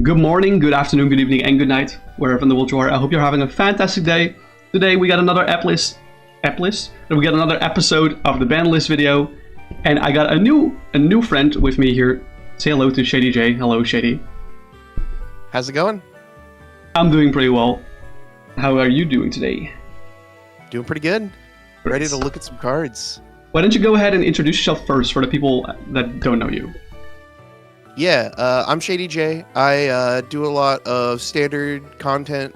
Good morning, good afternoon, good evening, and good night, wherever in the world you are. I hope you're having a fantastic day. Today we got another we got another episode of the Banlist video, and I got a new friend with me here. Say hello to Shady J. Hello, Shady. How's it going? I'm doing pretty well. How are you doing today? Doing pretty good. Ready to look at some cards. Why don't you go ahead and introduce yourself first for the people that don't know you? Yeah, I'm Shady J. I do a lot of standard content,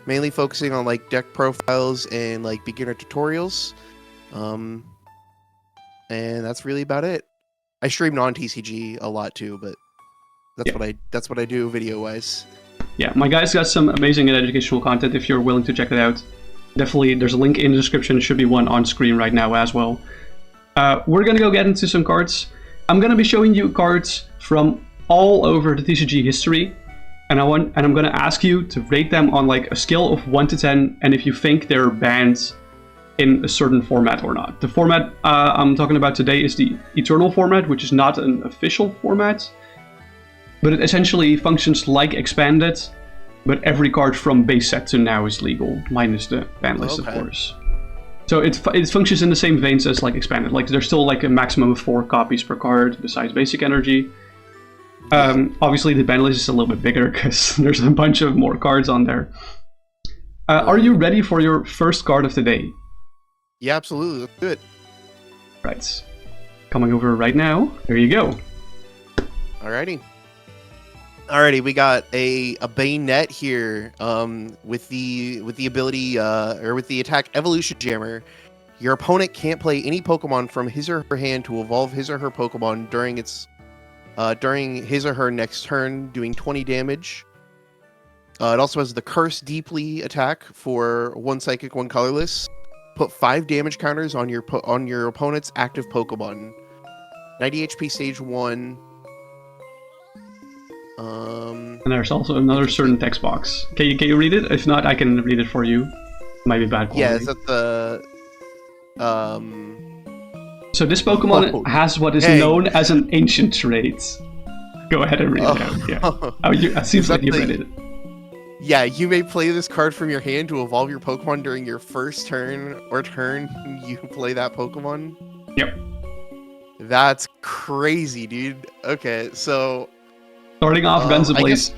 mainly focusing on like deck profiles and like beginner tutorials. And that's really about it. I stream non-TCG a lot too, but that's what I do video wise. Yeah, my guy's got some amazing and educational content if you're willing to check it out. Definitely, there's a link in the description. There should be one on screen right now as well. We're gonna go get into some cards. I'm gonna be showing you cards from all over the TCG history, and I'm gonna ask you to rate them on like a scale of 1 to 10, and if you think they're banned in a certain format or not. The format I'm talking about today is the Eternal format, which is not an official format, but it essentially functions like Expanded, but every card from base set to now is legal, minus the ban list, of course. So it functions in the same veins as like Expanded. Like there's still like a maximum of 4 copies per card besides basic energy. Obviously the ban list is a little bit bigger because there's a bunch of more cards on there. Are you ready for your first card of the day? Yeah, absolutely. Let's do it. Right. Coming over right now. There you go. Alrighty, we got a Bane Net here with the ability or with the attack Evolution Jammer. Your opponent can't play any Pokemon from his or her hand to evolve his or her Pokemon during his or her next turn, doing 20 damage. It also has the Curse Deeply attack for 1 Psychic, 1 Colorless. Put 5 damage counters on your opponent's active Pokemon. 90 HP stage 1. And there's also another certain text box. Can you read it? If not, I can read it for you. Might be bad quality. Yeah, is that the So this Pokemon has what is known as an ancient trait. Go ahead and read it out. Yeah. It seems like you read it. Yeah, you may play this card from your hand to evolve your Pokemon during your first turn or turn you play that Pokemon. Yep. That's crazy, dude. Okay, so starting off guns ablaze.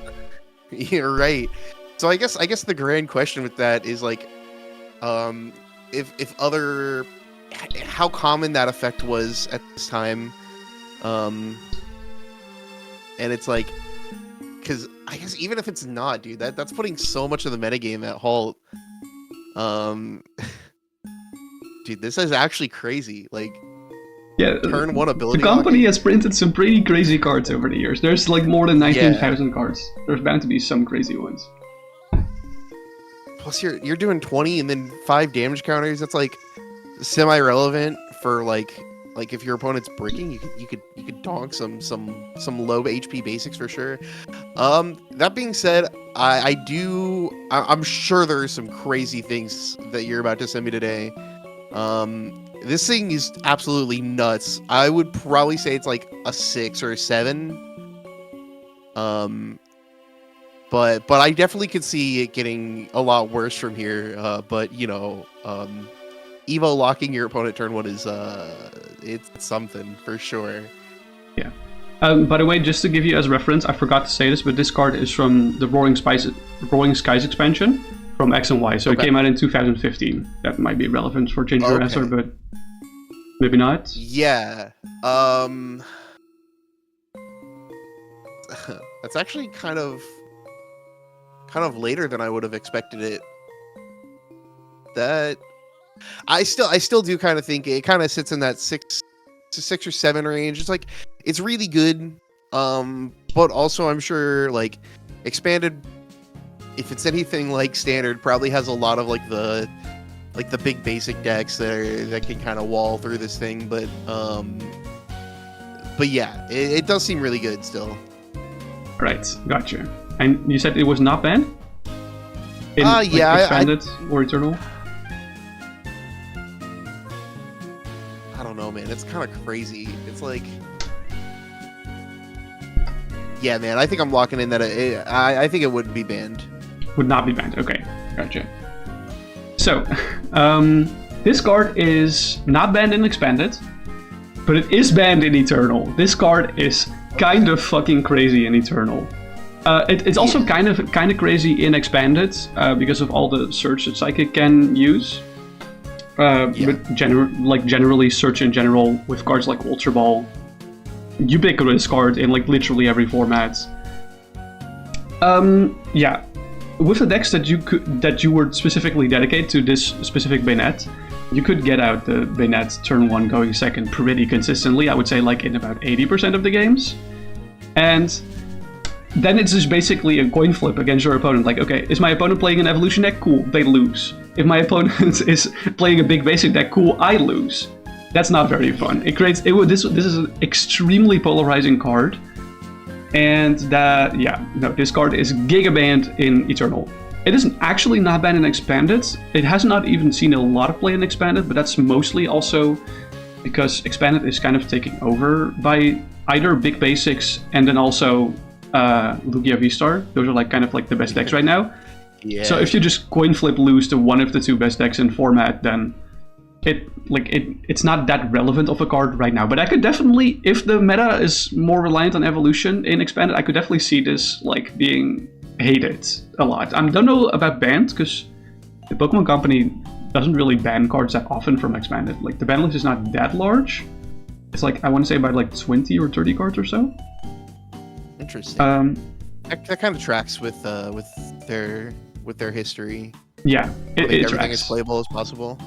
You're right. So I guess the grand question with that is like, how common that effect was at this time, and it's like, because I guess even if it's not, dude, that's putting so much of the metagame at halt. Dude, this is actually crazy. Like, yeah, turn 1 ability. The company has printed some pretty crazy cards over the years. There's like more than 19,000 cards. There's bound to be some crazy ones. Plus, you're doing 20 and then 5 damage counters. That's like semi-relevant for like if your opponent's breaking, you could donk some low HP basics for sure. That being said, I'm sure there are some crazy things that you're about to send me today. This thing is absolutely nuts. I would probably say it's like a 6 or a 7. But I definitely could see it getting a lot worse from here. But you know, Evo locking your opponent turn 1 is it's something for sure. Yeah. By the way, just to give you as reference, I forgot to say this, but this card is from the Roaring Skies expansion from X and Y. So it came out in 2015. That might be relevant for Change Your Answer, but maybe not. Yeah. That's actually kind of later than I would have expected it. That I still do kind of think it kind of sits in that 6 or 7 range. It's like, it's really good. But also I'm sure like Expanded, if it's anything like Standard, probably has a lot of like the big basic decks that can kind of wall through this thing. But yeah, it does seem really good still. Right, gotcha. And you said it was not banned? Yeah, Expanded or Eternal? I don't know, man. It's kind of crazy. It's like, Yeah, man, I think I'm locking in that I think it would be banned. Would not be banned. Okay, gotcha. So, this card is not banned in Expanded, but it is banned in Eternal. This card is kind of fucking crazy in Eternal. It's also kind of crazy in Expanded because of all the search that Psychic can use. But generally, search in general with cards like Ultra Ball, ubiquitous card in like literally every format. Yeah, with the decks that you were specifically dedicated to this specific Bayonet, you could get out the Bayonet turn 1 going second pretty consistently. I would say like in about 80% of the games, and then it's just basically a coin flip against your opponent. Like, okay, is my opponent playing an evolution deck? Cool, they lose. If my opponent is playing a big basic deck, cool, I lose. That's not very fun. This is an extremely polarizing card, and this card is giga banned in Eternal. It is actually not banned in Expanded. It has not even seen a lot of play in Expanded, but that's mostly also because Expanded is kind of taking over by either big basics and then also Lugia V-Star. Those are like kind of like the best decks right now. Yeah. So if you just coin flip lose to one of the two best decks in format, then it's not that relevant of a card right now. But I could definitely, if the meta is more reliant on evolution in Expanded, I could definitely see this like being hated a lot. I don't know about banned because the Pokemon Company doesn't really ban cards that often from Expanded. Like the ban list is not that large. It's like I want to say about like 20 or 30 cards or so. Interesting. That kind of tracks with their history. Yeah, everything tracks. as playable as possible.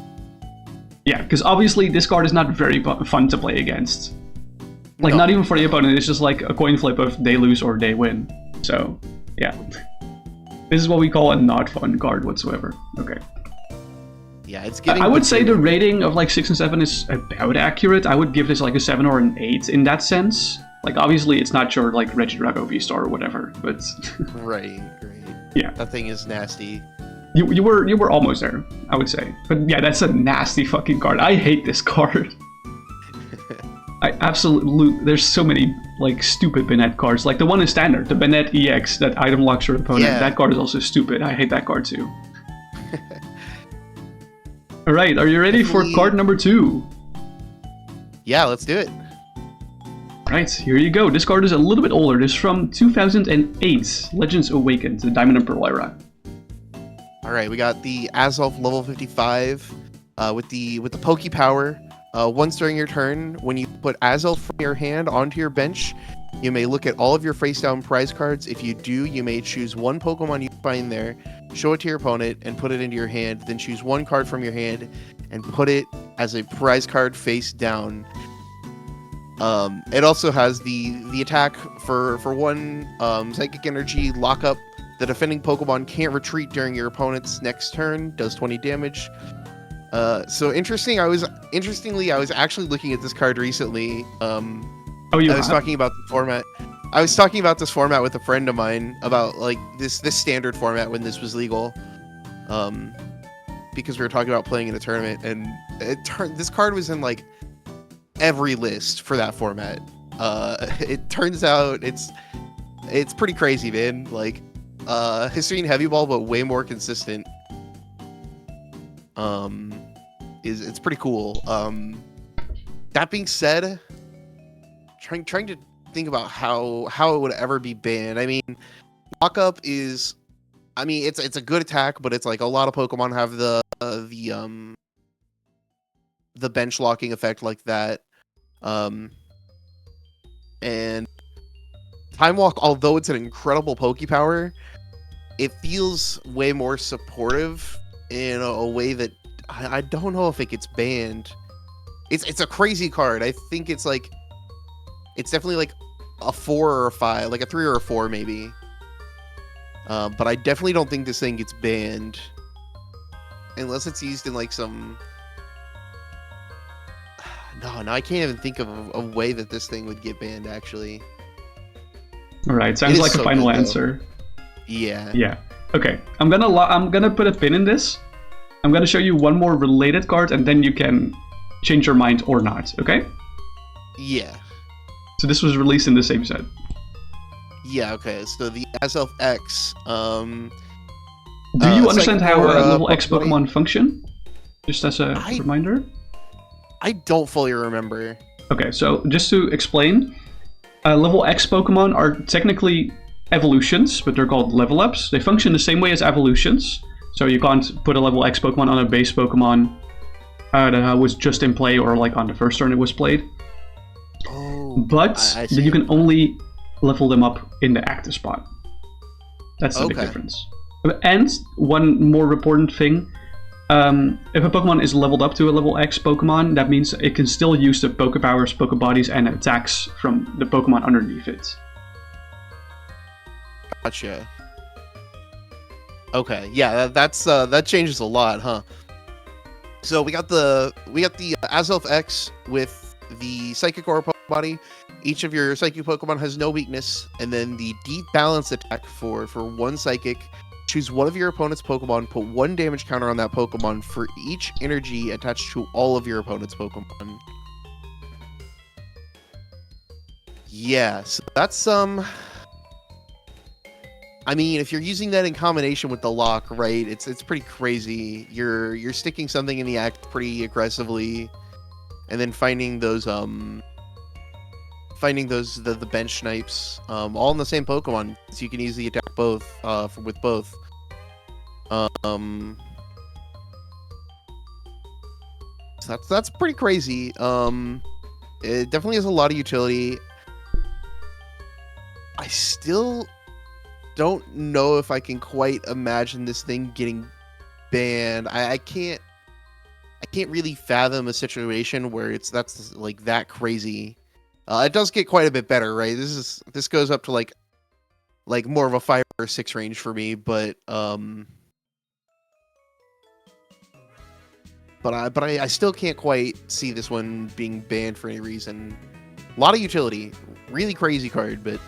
Yeah, because obviously this card is not very fun to play against. Like not even for the opponent. It's just like a coin flip of they lose or they win. So yeah, this is what we call a not fun card whatsoever. Okay. Yeah, it's getting. I would say the rating of like 6 and 7 is about accurate. I would give this like a 7 or an 8 in that sense. Like obviously it's not your like Regidrago V-Star or whatever, but right. Yeah, that thing is nasty. You were almost there, I would say. But yeah, that's a nasty fucking card. I hate this card. I absolutely. There's so many like stupid Bayonet cards. Like the one in Standard, the Bayonet EX that item locks your opponent. Yeah. That card is also stupid. I hate that card too. All right, are you ready for card number 2? Yeah, let's do it. Right, here you go. This card is a little bit older. This is from 2008, Legends Awakened, the Diamond and Pearl era. All right, we got the Azelf level 55 with the Poke Power. Once during your turn, when you put Azelf from your hand onto your bench, you may look at all of your face-down prize cards. If you do, you may choose one Pokemon you find there, show it to your opponent, and put it into your hand. Then choose one card from your hand and put it as a prize card face down. It also has the attack for one Psychic Energy lockup. The defending Pokemon can't retreat during your opponent's next turn. Does 20 damage. So interesting. I was actually looking at this card recently. Oh, you I was talking about the format. I was talking about this format with a friend of mine about like this standard format when this was legal. Because we were talking about playing in a tournament, and this card was in like every list for that format. It turns out it's pretty crazy, man. Like Hisuian Heavy Ball, but way more consistent. It's pretty cool. That being said, trying to think about how it would ever be banned. I mean, lockup is, I mean, it's a good attack, but it's like a lot of Pokemon have the bench locking effect like that. And Time Walk, although it's an incredible Poke Power, it feels way more supportive in a way that I don't know if it gets banned. It's a crazy card. I think it's definitely like a 4 or a 5, like a 3 or a 4 maybe. But I definitely don't think this thing gets banned unless it's used in like some. No, I can't even think of a way that this thing would get banned, actually. Alright, sounds like a final answer. Yeah. Yeah. Okay, I'm gonna put a pin in this. I'm gonna show you one more related card, and then you can change your mind or not, okay? Yeah. So this was released in the same set. Yeah, okay. So the Azelf X, Do you understand how Psychic Aura level X Pokemon- Pokemon function? Just as a reminder. I don't fully remember. Okay, so just to explain, level X Pokemon are technically evolutions, but they're called level ups. They function the same way as evolutions. So you can't put a level X Pokemon on a base Pokemon that was just in play or like on the first turn it was played. Oh, But I see. you can only level them up in the active spot. That's the big Okay. difference. And one more important thing, if a Pokemon is leveled up to a level X Pokemon, that means it can still use the Pokepowers, Pokebodies, and attacks from the Pokemon underneath it. Gotcha. Okay, yeah, that changes a lot, huh? So we got the Azelf X with the Psychic Aura Pokebody. Each of your Psychic Pokemon has no weakness, and then the Deep Balance attack for one Psychic. Choose one of your opponent's Pokemon, put 1 damage counter on that Pokemon for each energy attached to all of your opponent's Pokemon. Yeah, so that's I mean, if you're using that in combination with the lock, right? It's pretty crazy. You're sticking something in the act pretty aggressively, and then finding those the bench snipes all in the same Pokemon, so you can easily attack both with both. So that's pretty crazy. It definitely has a lot of utility. I still don't know if I can quite imagine this thing getting banned. I can't really fathom a situation where that's like that crazy. It does get quite a bit better, right? This goes up to like more of a 5 or 6 range for me, but I still can't quite see this one being banned for any reason. A lot of utility, really crazy card, but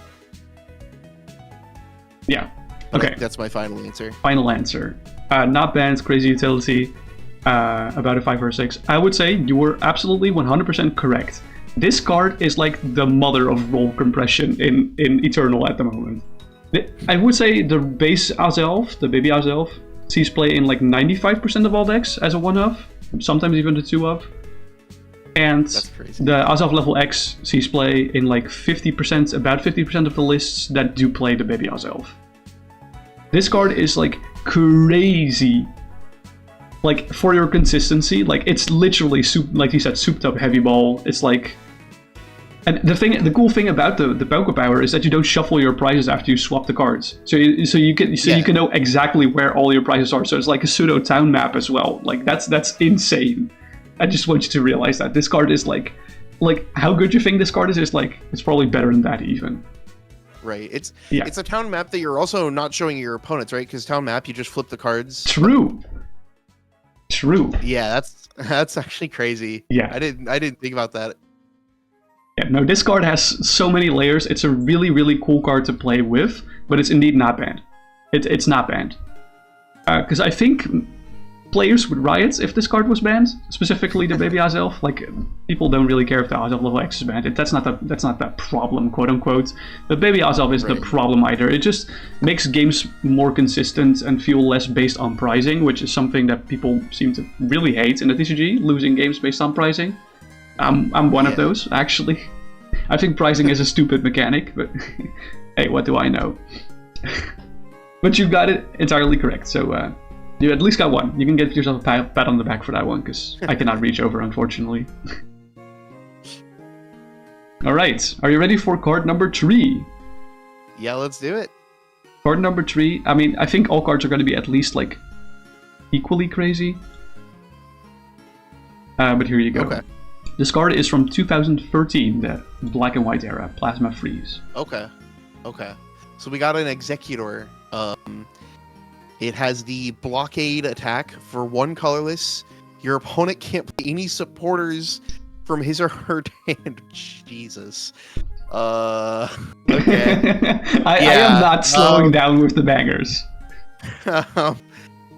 yeah. Okay. That's my final answer. Final answer. Not banned, crazy utility, about a 5 or 6. I would say you were absolutely 100% correct. This card is like the mother of roll compression in Eternal at the moment. I would say the base Azelf, the baby Azelf, sees play in like 95% of all decks as a 1-of, sometimes even the 2-of. And That's crazy. the Azelf level X sees play in like 50%, about 50% of the lists that do play the baby Azelf. This card is like crazy. Like for your consistency, like it's literally like you said, souped up heavy ball. It's like, and the cool thing about the Pokepower is that you don't shuffle your prizes after you swap the cards. So you can know exactly where all your prizes are. So it's like a pseudo town map as well. Like that's insane. I just want you to realize that this card is like how good you think this card is like it's probably better than that even. Right. It's a town map that you're also not showing your opponents, right? Because town map, you just flip the cards. True. Yeah, that's actually crazy. Yeah. I didn't think about that. Yeah, no, this card has so many layers. It's a really, really cool card to play with, but it's indeed not banned. It's not banned. Because I think players would riot if this card was banned, specifically the baby Azelf. Like, people don't really care if the Azelf level X is banned. That's not the problem, quote unquote. The baby Azelf isn't the problem either. It just makes games more consistent and feel less based on pricing, which is something that people seem to really hate in the TCG, losing games based on pricing. I'm one of those, actually. I think pricing is a stupid mechanic, but hey, what do I know? But you got it entirely correct, so you at least got one. You can get yourself a pat on the back for that one, because I cannot reach over, unfortunately. Alright, are you ready for card number 3? Yeah, let's do it. Card number 3, I mean, I think all cards are going to be at least, like, equally crazy. But here you go. Okay. This card is from 2013, the Black and White era, Plasma Freeze. Okay. So we got an Executor. It has the Blockade attack for 1 colorless. Your opponent can't play any supporters from his or her hand. Jesus. Okay. I am not slowing down with the bangers.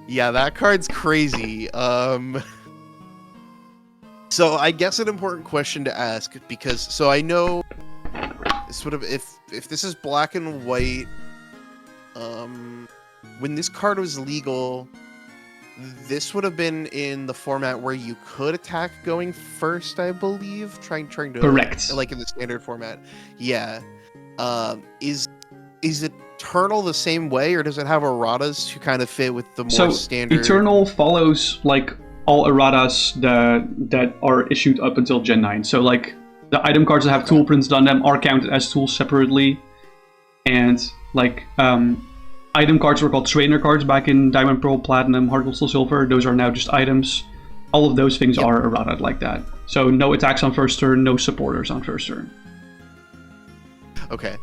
Yeah, that card's crazy. So I guess an important question to ask, because I know sort of if if this is black and white, when this card was legal, this would have been in the format where you could attack going first, I believe. Trying to Correct. like in the standard format. Yeah. Is Eternal the same way, or does it have erratas to kind of fit with the more standard? Eternal follows like all erratas that are issued up until Gen 9. So like the item cards that have tool prints on them are counted as tools separately, and like item cards were called trainer cards back in Diamond, Pearl, Platinum, Heart Gold, Soul Silver. Those are now just items. All of those things are errata like that. So no attacks on first turn, no supporters on first turn. Okay.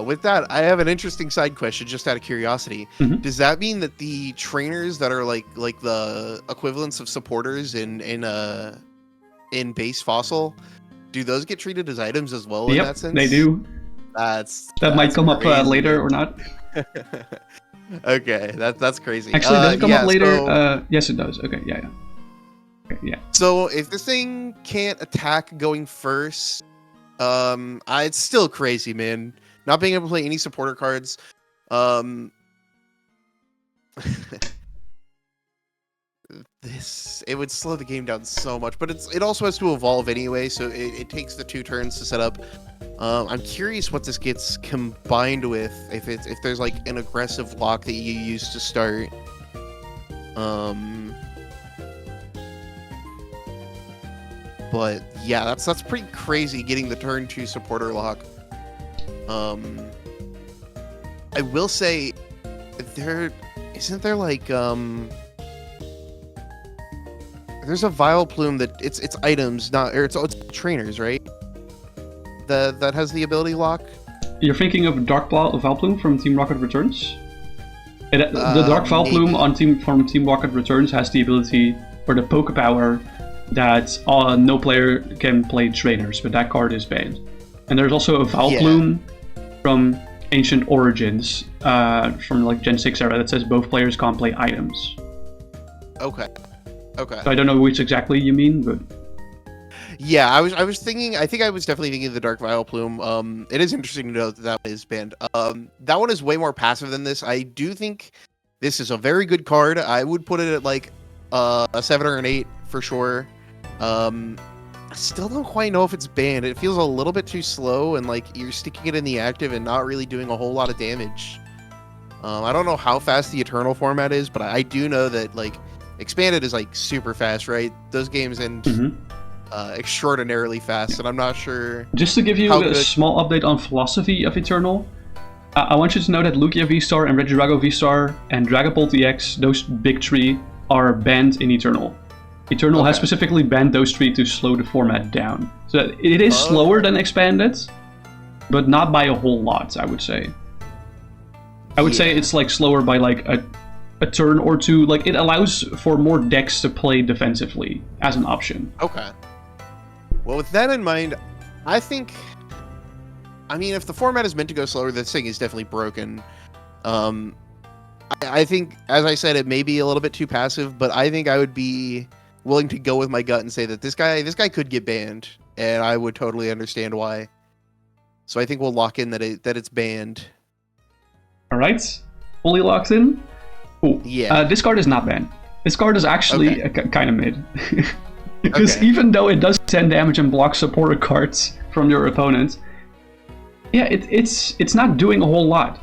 With that, I have an interesting side question, just out of curiosity. Mm-hmm. Does that mean that the trainers that are like the equivalents of supporters in base Fossil, do those get treated as items as well? Yep, in that sense? they do. That might come up later or not. Okay, that's crazy. Actually, does it come up later? So, yes, it does. Okay, yeah. Okay, yeah. So if this thing can't attack going first, it's still crazy, man. Not being able to play any supporter cards. It would slow the game down so much, but it also has to evolve anyway, so it takes the 2 turns to set up. I'm curious what this gets combined with, if there's like an aggressive lock that you use to start. But yeah, that's pretty crazy getting the turn 2 supporter lock. I will say, isn't there like there's a Vile Plume that it's items, it's trainers, right? That has the ability lock. You're thinking of Dark Vile Plume from Team Rocket Returns? The Dark Vile Plume from Team Rocket Returns has the ability, or the poke power, that no player can play trainers, but that card is banned. And there's also a Vile Plume from Ancient Origins, from like Gen 6 era, that says both players can't play items. Okay. So I don't know which exactly you mean, but yeah, I was thinking. I think I was definitely thinking of the Dark Vile Plume. It is interesting to know that is banned. That one is way more passive than this. I do think this is a very good card. I would put it at like a 7 or an 8 for sure. I still don't quite know if it's banned. It feels a little bit too slow, and like you're sticking it in the active and not really doing a whole lot of damage. I don't know how fast the Eternal format is, but I do know that like Expanded is like super fast, right? Those games end extraordinarily fast, and I'm not sure. Just to give you a small update on philosophy of Eternal, I want you to know that Lugia V-Star and Regidrago V-Star and Dragapult EX, those big 3, are banned in Eternal. Eternal has specifically banned those 3 to slow the format down. So that it is slower than Expanded, but not by a whole lot, I would say. I would say it's like slower by like a turn or 2. Like it allows for more decks to play defensively as an option. Okay. Well, with that in mind, I think, I mean, if the format is meant to go slower, this thing is definitely broken. I think, as I said, it may be a little bit too passive, but I think I would be willing to go with my gut and say that this guy could get banned, and I would totally understand why. So I think we'll lock in that it's banned. All right, fully locked in. Cool. Yeah. This card is not banned. This card is actually kind of mid. Because even though it does 10 damage and blocks supporter cards from your opponent, it's not doing a whole lot.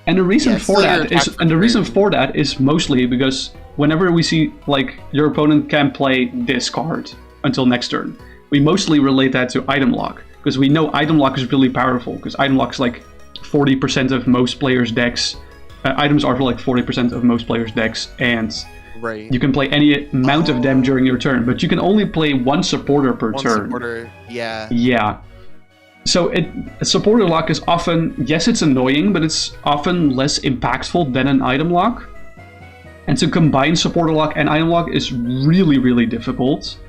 And the reason for that is mostly because whenever we see like your opponent can play this card until next turn, we mostly relate that to item lock, because we know item lock is really powerful, because item lock is like 40% of most players' decks. Items are for like 40% of most players' decks, and you can play any amount of them during your turn, but you can only play one supporter per turn. Yeah. So supporter lock is often, yes, it's annoying, but it's often less impactful than an item lock. And to combine supporter lock and item lock is really, really difficult.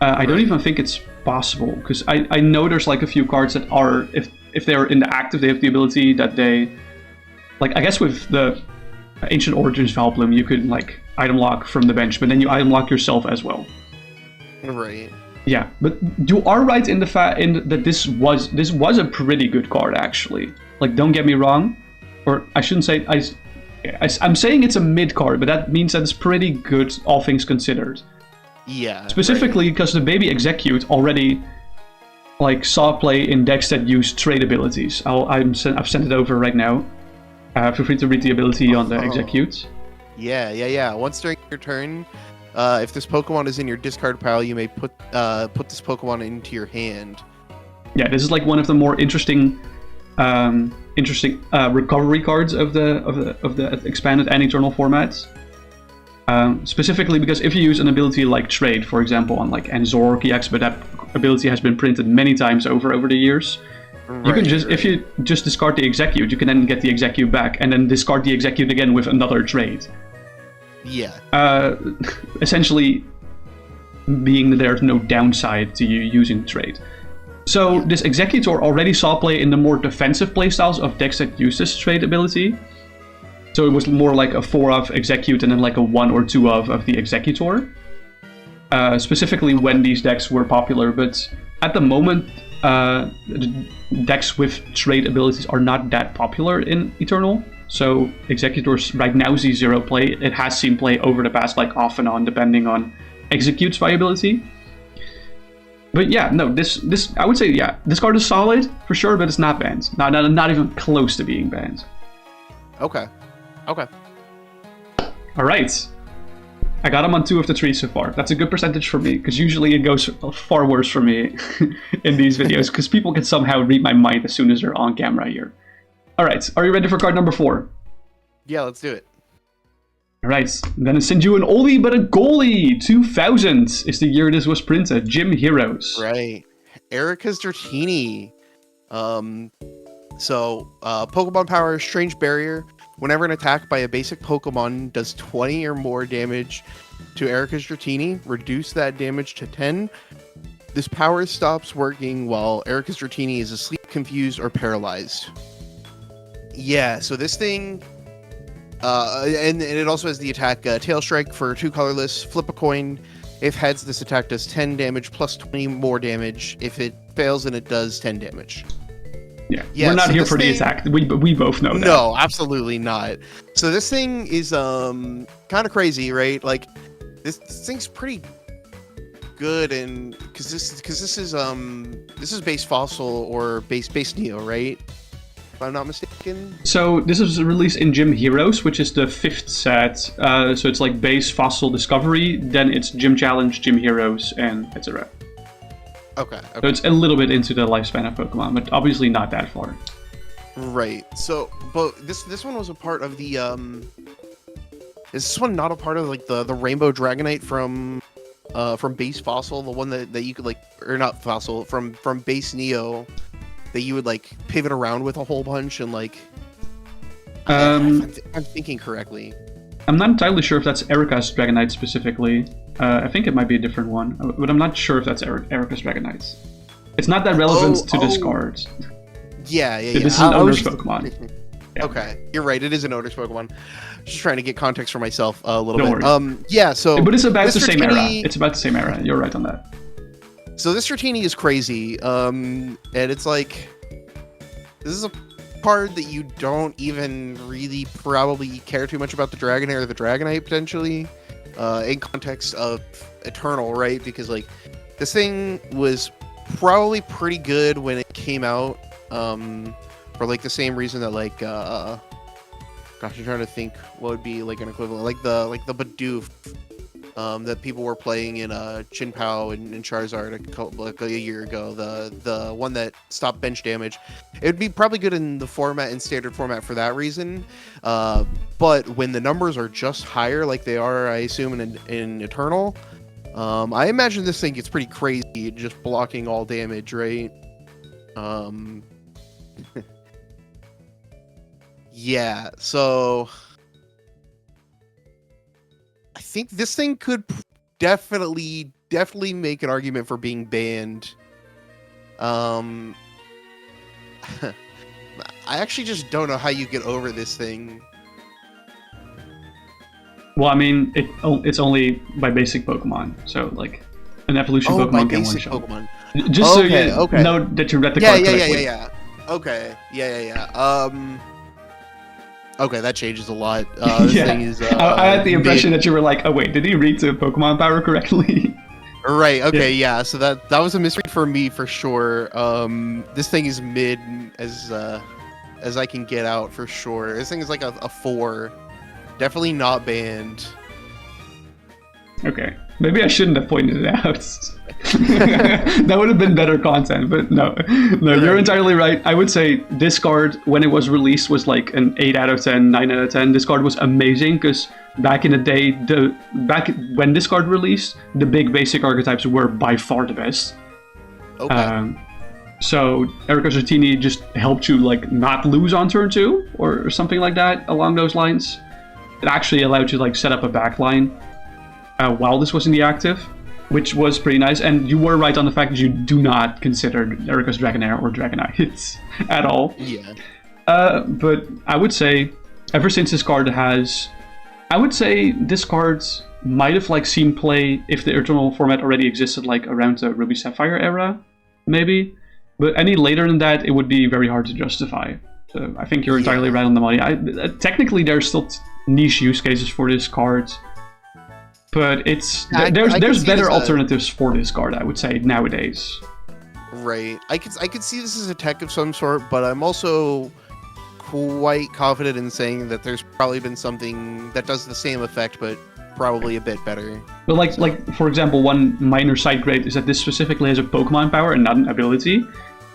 I don't even think it's possible, because I know there's like a few cards that are, if they're in the active, they have the ability that they, like, I guess with the Ancient Origins Vile Plume, you could like item lock from the bench, but then you item lock yourself as well. Right. Yeah, but you are right in the fact that this was a pretty good card actually. Like, don't get me wrong, or I shouldn't say I'm saying it's a mid card, but that means that it's pretty good, all things considered. Yeah. Specifically because the Baby Execute already like saw play in decks that use trade abilities. I've sent it over right now. Feel free to read the ability on the Execute. Yeah. Once during your turn, if this Pokemon is in your discard pile, you may put this Pokemon into your hand. Yeah, this is like one of the more interesting recovery cards of the expanded and eternal formats. Specifically because if you use an ability like Trade, for example, on like Enzor EX, but that ability has been printed many times over the years. You can just, if you just discard the Execute, you can then get the Execute back, and then discard the Execute again with another Trade. Yeah. Essentially, being that there's no downside to you using Trade. So this Executor already saw play in the more defensive playstyles of decks that use this Trade ability. So it was more like a 4-of Execute and then like a 1 or 2-of the Executor. Specifically when these decks were popular, but at the moment, the decks with Trade abilities are not that popular in Eternal. So Executors right now see 0 play. It has seen play over the past, like off and on, depending on Execute's viability. But yeah, no, this I would say, yeah, this card is solid for sure, but it's not banned. Not even close to being banned. Okay. All right. I got him on 2 of the 3 so far. That's a good percentage for me, because usually it goes far worse for me in these videos, because people can somehow read my mind as soon as they're on camera here. All right, are you ready for card number 4? Yeah, let's do it. All right, I'm going to send you an oldie but a goalie. 2000 is the year this was printed. Gym Heroes. Right. Erica's Dratini. Pokemon Power, Strange Barrier. Whenever an attack by a basic Pokemon does 20 or more damage to Erica's Dratini, reduce that damage to 10. This power stops working while Erica's Dratini is asleep, confused, or paralyzed. Yeah, so this thing... and it also has the attack Tail Strike for 2 colorless, flip a coin. If heads, this attack does 10 damage plus 20 more damage. If it fails, then it does 10 damage. Yeah, we're not here for the attack. We both know that. No, absolutely not. So this thing is kind of crazy, right? Like this thing's pretty good, and because this is base Fossil or base Neo, right? If I'm not mistaken. So this is released in Gym Heroes, which is the 5th set. So it's like base Fossil Discovery, then it's Gym Challenge, Gym Heroes, and etc. Okay. So it's a little bit into the lifespan of Pokemon, but obviously not that far. Right. So, but this one was a part of the is this one not a part of like the Rainbow Dragonite from base Fossil, the one that you could like, or not Fossil, from base Neo, that you would like pivot around with a whole bunch and like I'm thinking correctly. I'm not entirely sure if that's Erica's Dragonite specifically. I think it might be a different one, but I'm not sure if that's Erica's Dragonite. It's not that relevant to this card. Yeah. This is an owner's Pokemon. Yeah. Okay, you're right. It is an owner's Pokemon. Just trying to get context for myself a little bit. Worry. Yeah. So, but it's about the same era. It's about the same era. You're right on that. So this Dratini is crazy, and it's like this is a card that you don't even really probably care too much about the Dragonair or the Dragonite potentially, in context of Eternal, right? Because like this thing was probably pretty good when it came out, for like the same reason that like gosh, I'm trying to think what would be like an equivalent, like the Bidoof that people were playing in Chinpao and Charizard a year ago, the one that stopped bench damage. It would be probably good in the format, in standard format, for that reason. But when the numbers are just higher, like they are, I assume, in Eternal, I imagine this thing gets pretty crazy, just blocking all damage, right? Yeah, so I think this thing could definitely make an argument for being banned. I actually just don't know how you get over this thing. Well, I mean, it's only by basic Pokemon, so like An evolution Oh, my Pokemon can basic one-shot. Pokemon. Just so Okay, you okay. know that you read the Yeah, card yeah, yeah, correctly. yeah, yeah. Okay, yeah. Okay, that changes a lot. This Yeah. thing is I had the impression mid. that you were like, oh wait, did he read the Pokemon power correctly? Right. Okay. Yeah. So that was a misread for me for sure. This thing is mid as I can get out for sure. This thing is like a 4. Definitely not banned. Okay. Maybe I shouldn't have pointed it out. That would have been better content, but no. No, you're Right. entirely right. I would say this card, when it was released, was like an 8 out of 10, 9 out of 10. This card was amazing because back in the day, back when this card released, the big basic archetypes were by far the best. Okay. So Erica Zartini just helped you like not lose on turn 2 or something like that along those lines. It actually allowed you to like set up a backline while this was in the active, which was pretty nice. And you were right on the fact that you do not consider Erica's Dragonair or Dragonite at all. Yeah. But I would say, ever since this card has, I would say this card might have like seen play if the original format already existed, like around the Ruby Sapphire era, maybe. But any later than that, it would be very hard to justify. So I think you're entirely right on the money. Technically, there's still niche use cases for this card, but it's there's better alternatives for this card, I would say, nowadays. Right. I could see this as a tech of some sort, but I'm also quite confident in saying that there's probably been something that does the same effect, but probably a bit better. But like for example, one minor side grade is that this specifically has a Pokemon power and not an ability.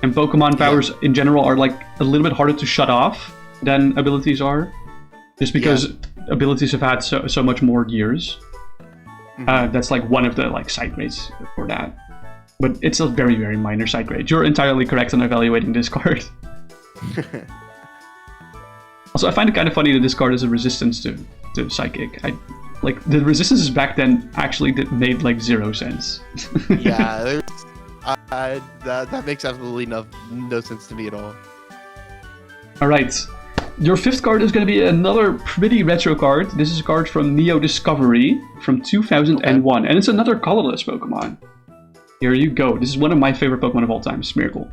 And Pokemon powers in general are like a little bit harder to shut off than abilities are, just because abilities have had so much more years. That's like one of the like side grades for that. But it's a very, very minor side grade. You're entirely correct on evaluating this card. Also, I find it kind of funny that this card has a resistance to Psychic. Like the resistances back then actually made like 0 sense. Yeah, that makes absolutely no sense to me at all. All right, your 5th card is going to be another pretty retro card. This is a card from Neo Discovery from 2001, and it's another colorless Pokemon. Here you go. This is one of my favorite Pokemon of all time, Smeargle.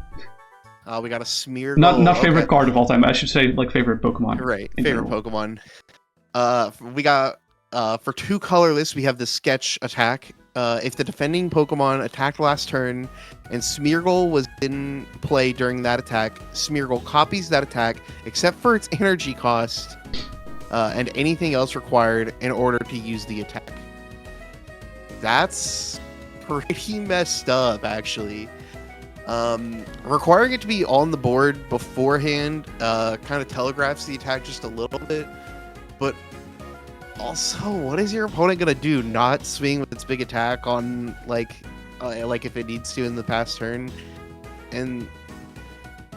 We got a Smeargle. Not favorite card of all time. I should say like favorite Pokemon. Right, favorite Pokemon. We got for 2 colorless, we have the Sketch attack. If the defending Pokemon attacked last turn and Smeargle was in play during that attack, Smeargle copies that attack except for its energy cost and anything else required in order to use the attack. That's pretty messed up, actually. Requiring it to be on the board beforehand kind of telegraphs the attack just a little bit, but also, what is your opponent gonna do? Not swing with its big attack on like if it needs to in the past turn? And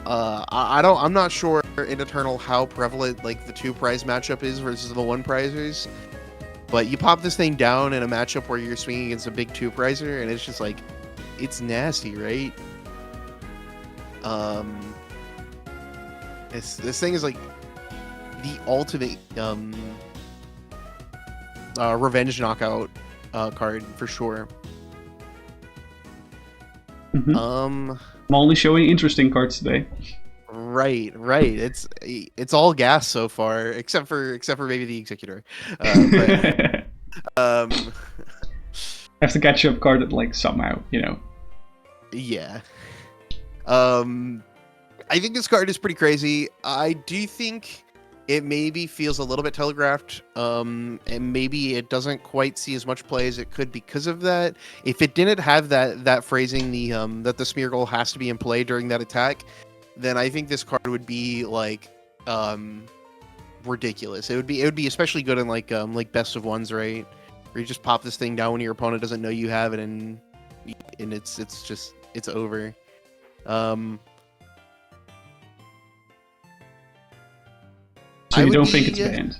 I'm not sure in Eternal how prevalent like the 2 prize matchup is versus the 1 prizers, but you pop this thing down in a matchup where you're swinging against a big 2 prizer, and it's just like, it's nasty, right? This thing is like the ultimate revenge knockout card for sure. I'm only showing interesting cards today. Right. It's all gas so far, except for maybe the Executor. But, I have to catch up card like somehow, you know. Yeah. I think this card is pretty crazy. I do think it maybe feels a little bit telegraphed, and maybe it doesn't quite see as much play as it could because of that. If it didn't have that phrasing, that the Smeargle has to be in play during that attack, then I think this card would be like ridiculous. It would be especially good in like best of ones, right? Where you just pop this thing down when your opponent doesn't know you have it, and it's over. So you don't think it's banned?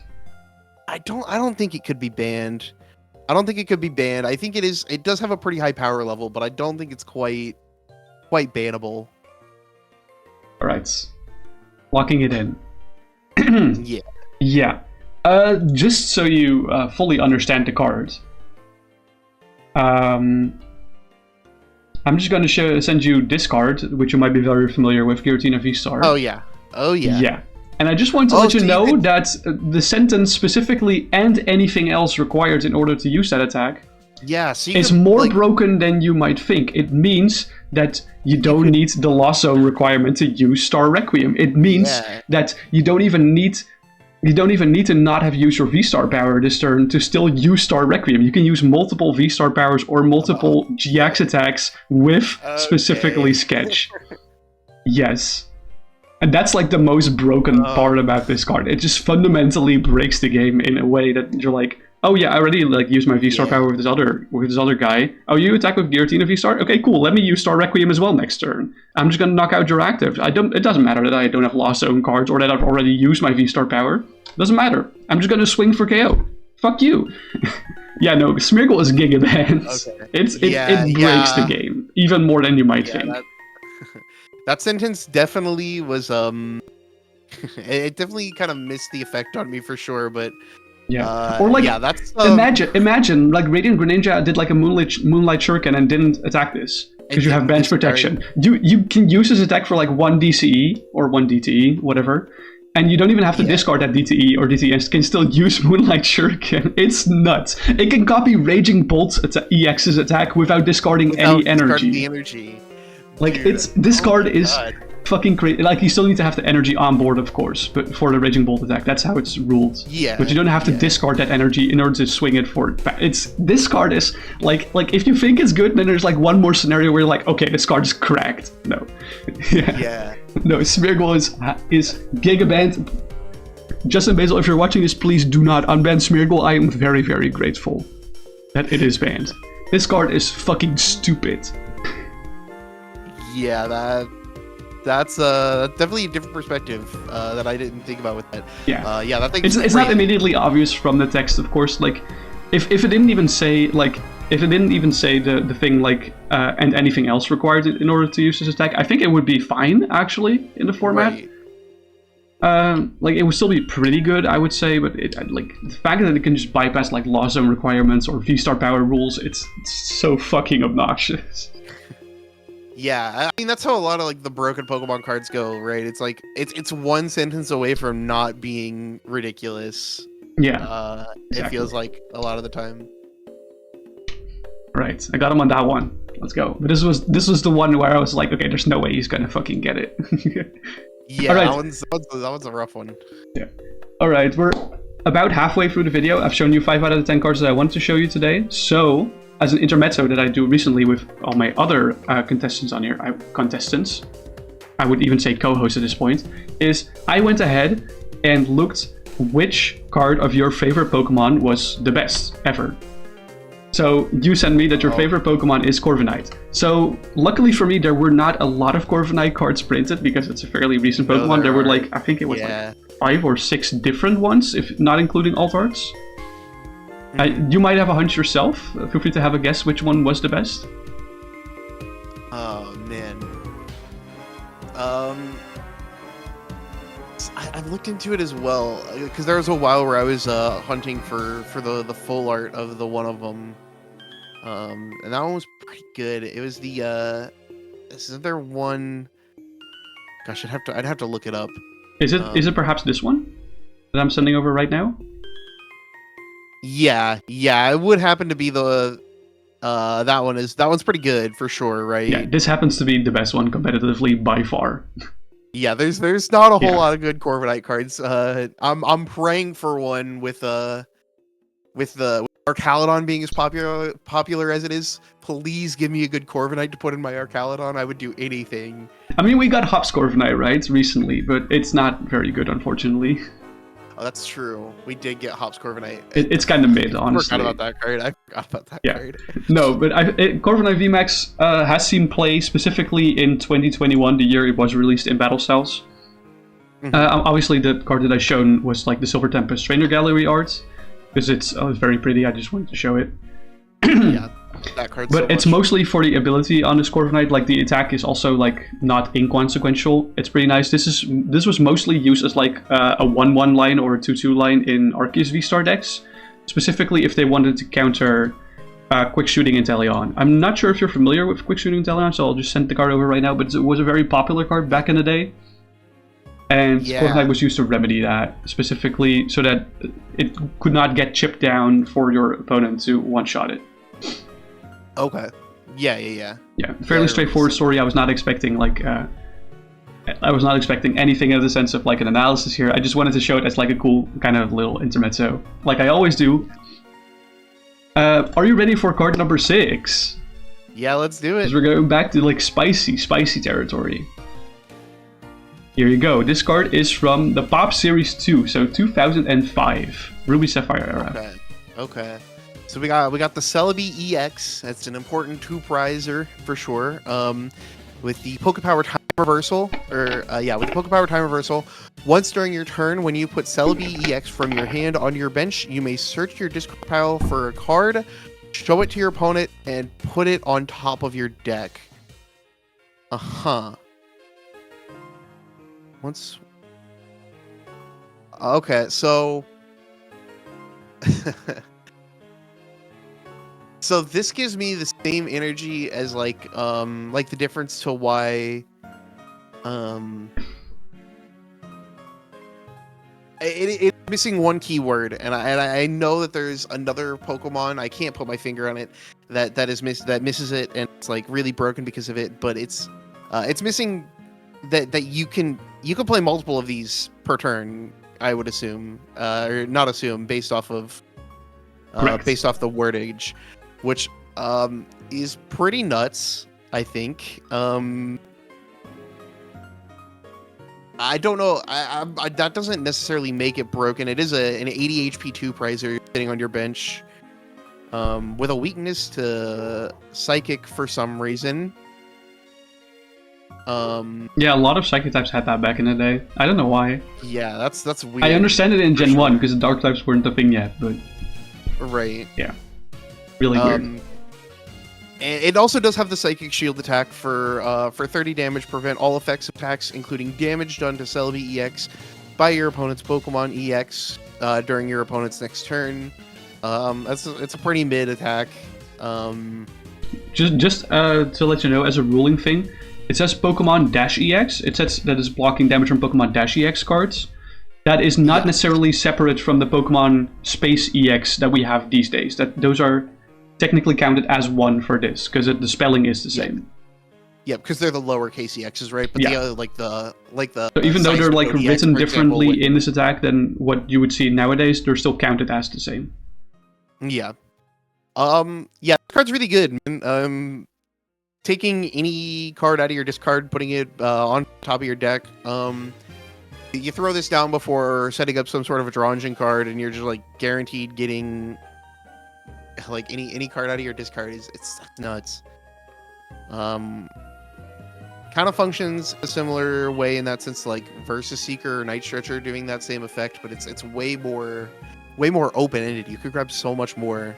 I don't think it could be banned. I think it does have a pretty high power level, but I don't think it's quite bannable. All right. Locking it in. Yeah. Yeah. Just so you fully understand the card. I'm just going to send you this card, which you might be very familiar with, Giratina V-Star. Oh yeah. Oh yeah. Yeah. And I just want to let you know that the sentence specifically and anything else required in order to use that attack is more broken than you might think. It means that you don't need the Lost Zone requirement to use Star Requiem. It means that you don't even need to not have used your V-Star power this turn to still use Star Requiem. You can use multiple V-Star powers or multiple GX attacks with specifically Sketch. Yes. And that's like the most broken part about this card. It just fundamentally breaks the game in a way that you're like, oh yeah, I already like used my V-Star power with this other guy. Oh, you attack with Giratina V-Star? Okay, cool. Let me use Star Requiem as well next turn. I'm just gonna knock out your active. It doesn't matter that I don't have Lost Zone cards or that I've already used my V-Star power. Doesn't matter. I'm just gonna swing for KO. Fuck you. Yeah, no, Smeargle is Gigaband. Okay. It breaks the game even more than you might think. That sentence definitely was it definitely kind of missed the effect on me for sure, but or like that's imagine like Radiant Greninja did like a Moonlight Shuriken and didn't attack this because you have bench protection. You can use this attack for like 1 DCE or 1 DTE, whatever, and you don't even have to discard that DTE or DTE and can still use Moonlight Shuriken. It's nuts. It can copy Raging Bolt's EX's attack without discarding any energy. The energy. Like this card is fucking crazy. Like you still need to have the energy on board, of course, but for the Raging Bolt attack, that's how it's ruled. Yeah. But you don't have to discard that energy in order to swing it for. This card is like if you think it's good, then there's like one more scenario where you're like, okay, this card is cracked. No. Yeah. No, Smeargle is Gigaband. Justin Basil, if you're watching this, please do not unban Smeargle. I am very, very grateful that it is banned. This card is fucking stupid. Yeah, that's definitely a different perspective that I didn't think about with that. Yeah, that thing. It's not immediately obvious from the text, of course. Like, if it didn't even say the thing like and anything else required in order to use this attack, I think it would be fine actually in the format. Right. Like it would still be pretty good, I would say, but like the fact that it can just bypass like Lost Zone requirements or V-Star power rules, it's so fucking obnoxious. Yeah, I mean that's how a lot of like the broken Pokemon cards go, right? It's like it's one sentence away from not being ridiculous. Yeah, exactly. It feels like a lot of the time. Right, I got him on that one. Let's go. But this was the one where I was like, okay, there's no way he's gonna fucking get it. Yeah, that one's a rough one. Yeah. All right, we're about halfway through the video. I've shown you 5 out of the 10 cards that I wanted to show you today. So, as an intermezzo that I do recently with all my other contestants on here, I would even say co-host at this point, is I went ahead and looked which card of your favorite Pokemon was the best ever. So you sent me that your favorite Pokemon is Corviknight. So luckily for me, there were not a lot of Corviknight cards printed because it's a fairly recent Pokemon. There were like, I think it was like 5 or 6 different ones, if not including alt arts. You might have a hunch yourself. Feel free to have a guess which one was the best. Oh man. I've looked into it as well because there was a while where I was hunting for the full art of the one of them, and that one was pretty good. It was the isn't there one? Gosh, I'd have to look it up. Is it perhaps this one that I'm sending over right now? Yeah, it would happen to be the that one's pretty good for sure, right? Yeah, this happens to be the best one competitively by far. Yeah, there's not a whole lot of good Corviknight cards. I'm praying for one with the Archaludon being as popular as it is. Please give me a good Corviknight to put in my Archaludon. I would do anything. I mean, we got Hops Corviknight, right, recently, but it's not very good, unfortunately. Oh, that's true. We did get Hops Corviknight. It's kind of mid, honestly. I forgot about that card. Card. No, but Corviknight VMAX has seen play specifically in 2021, the year it was released in Battle Styles. Mm-hmm. Obviously, the card that I shown was like the Silver Tempest Trainer Gallery art, because it's very pretty. I just wanted to show it. Yeah, that card. But it's mostly for the ability on this Corviknight. Like the attack is also like not inconsequential. It's pretty nice. This was mostly used as like a 1/1 line or a 2/2 line in Arceus V-Star decks, specifically if they wanted to counter Quick Shooting Inteleon. I'm not sure if you're familiar with Quick Shooting Inteleon, so I'll just send the card over right now, but it was a very popular card back in the day. And Fortnite was used to remedy that, specifically so that it could not get chipped down for your opponent to one-shot it. Okay. Yeah, fairly straightforward story. I was not expecting, like, anything in the sense of, like, an analysis here. I just wanted to show it as, like, a cool kind of little intermezzo, like I always do. Are you ready for card number 6? Yeah, let's do it. Because we're going back to, like, spicy territory. Here you go. This card is from the Pop Series 2, so 2005, Ruby Sapphire era. Okay. So we got the Celebi EX. That's an important 2-prizer for sure. With the Pokepower Time Reversal, with the Pokepower Time Reversal, once during your turn, when you put Celebi EX from your hand onto your bench, you may search your discard pile for a card, show it to your opponent, and put it on top of your deck. Okay, so so this gives me the same energy as like the difference to why it's missing one keyword, and I know that there's another Pokemon, I can't put my finger on it, that misses it, and it's like really broken because of it, but it's missing that you can play multiple of these per turn, I would assume, or not assume, based off of the wordage, which is pretty nuts, I think. I don't know. I that doesn't necessarily make it broken. It is an 80 HP 2-prizer sitting on your bench, with a weakness to Psychic for some reason. Yeah, a lot of Psychic types had that back in the day. I don't know why. Yeah, that's weird. I understand it in Gen 1 because the Dark types weren't a thing yet, but right. Yeah, really weird. And it also does have the Psychic Shield attack for 30 damage, prevent all effects attacks, including damage done to Celebi EX by your opponent's Pokemon EX during your opponent's next turn. It's a pretty mid attack. Just to let you know, as a ruling thing, it says Pokemon -EX. It says that it's blocking damage from Pokemon -EX cards. That is not necessarily separate from the Pokemon Space EX that we have these days. Those are technically counted as one for this, because the spelling is the same. Yeah, because they're the lowercase EXs, right? But the other, like the So even though they're like written differently in this attack than what you would see nowadays, they're still counted as the same. Yeah. Yeah, the card's really good, man. Taking any card out of your discard, putting it on top of your deck. You throw this down before setting up some sort of a draw engine card, and you're just like guaranteed getting like any card out of your discard. It's nuts. Kind of functions a similar way in that sense, like Versus Seeker or Night Stretcher doing that same effect, but it's way more open-ended. You could grab so much more.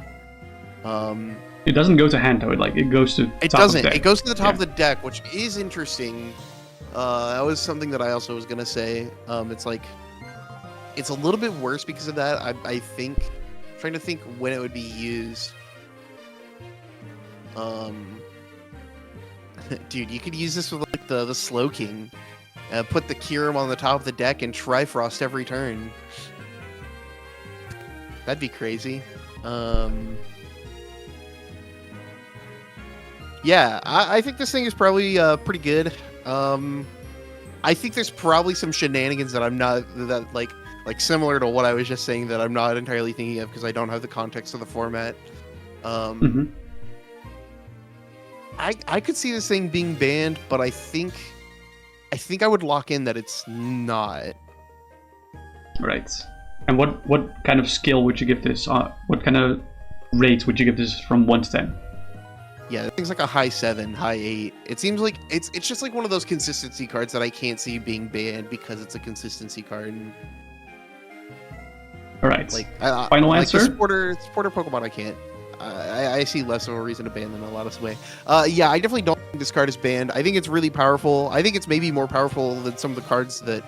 It doesn't go to hand though. It goes to it top doesn't. Of the deck. It goes to the top of the deck, which is interesting. That was something that I also was gonna say. It's like it's a little bit worse because of that. I think. I'm trying to think when it would be used. Dude, you could use this with like the Slowking. Put the Kyurem on the top of the deck and Trifrost every turn. That'd be crazy. Yeah, I think this thing is probably pretty good. I think there's probably some shenanigans that I'm not like similar to what I was just saying that I'm not entirely thinking of because I don't have the context of the format. I could see this thing being banned, but I think I would lock in that it's not. Right. And what kind of skill would you give this? What kind of rate would you give this from 1 to 10? Yeah, thing's like a high 7, high 8. It seems like it's just like one of those consistency cards that I can't see being banned because it's a consistency card. All right. Like final answer. Supporter Pokemon, I can't. I see less of a reason to ban than a lot of way. Yeah, I definitely don't think this card is banned. I think it's really powerful. I think it's maybe more powerful than some of the cards that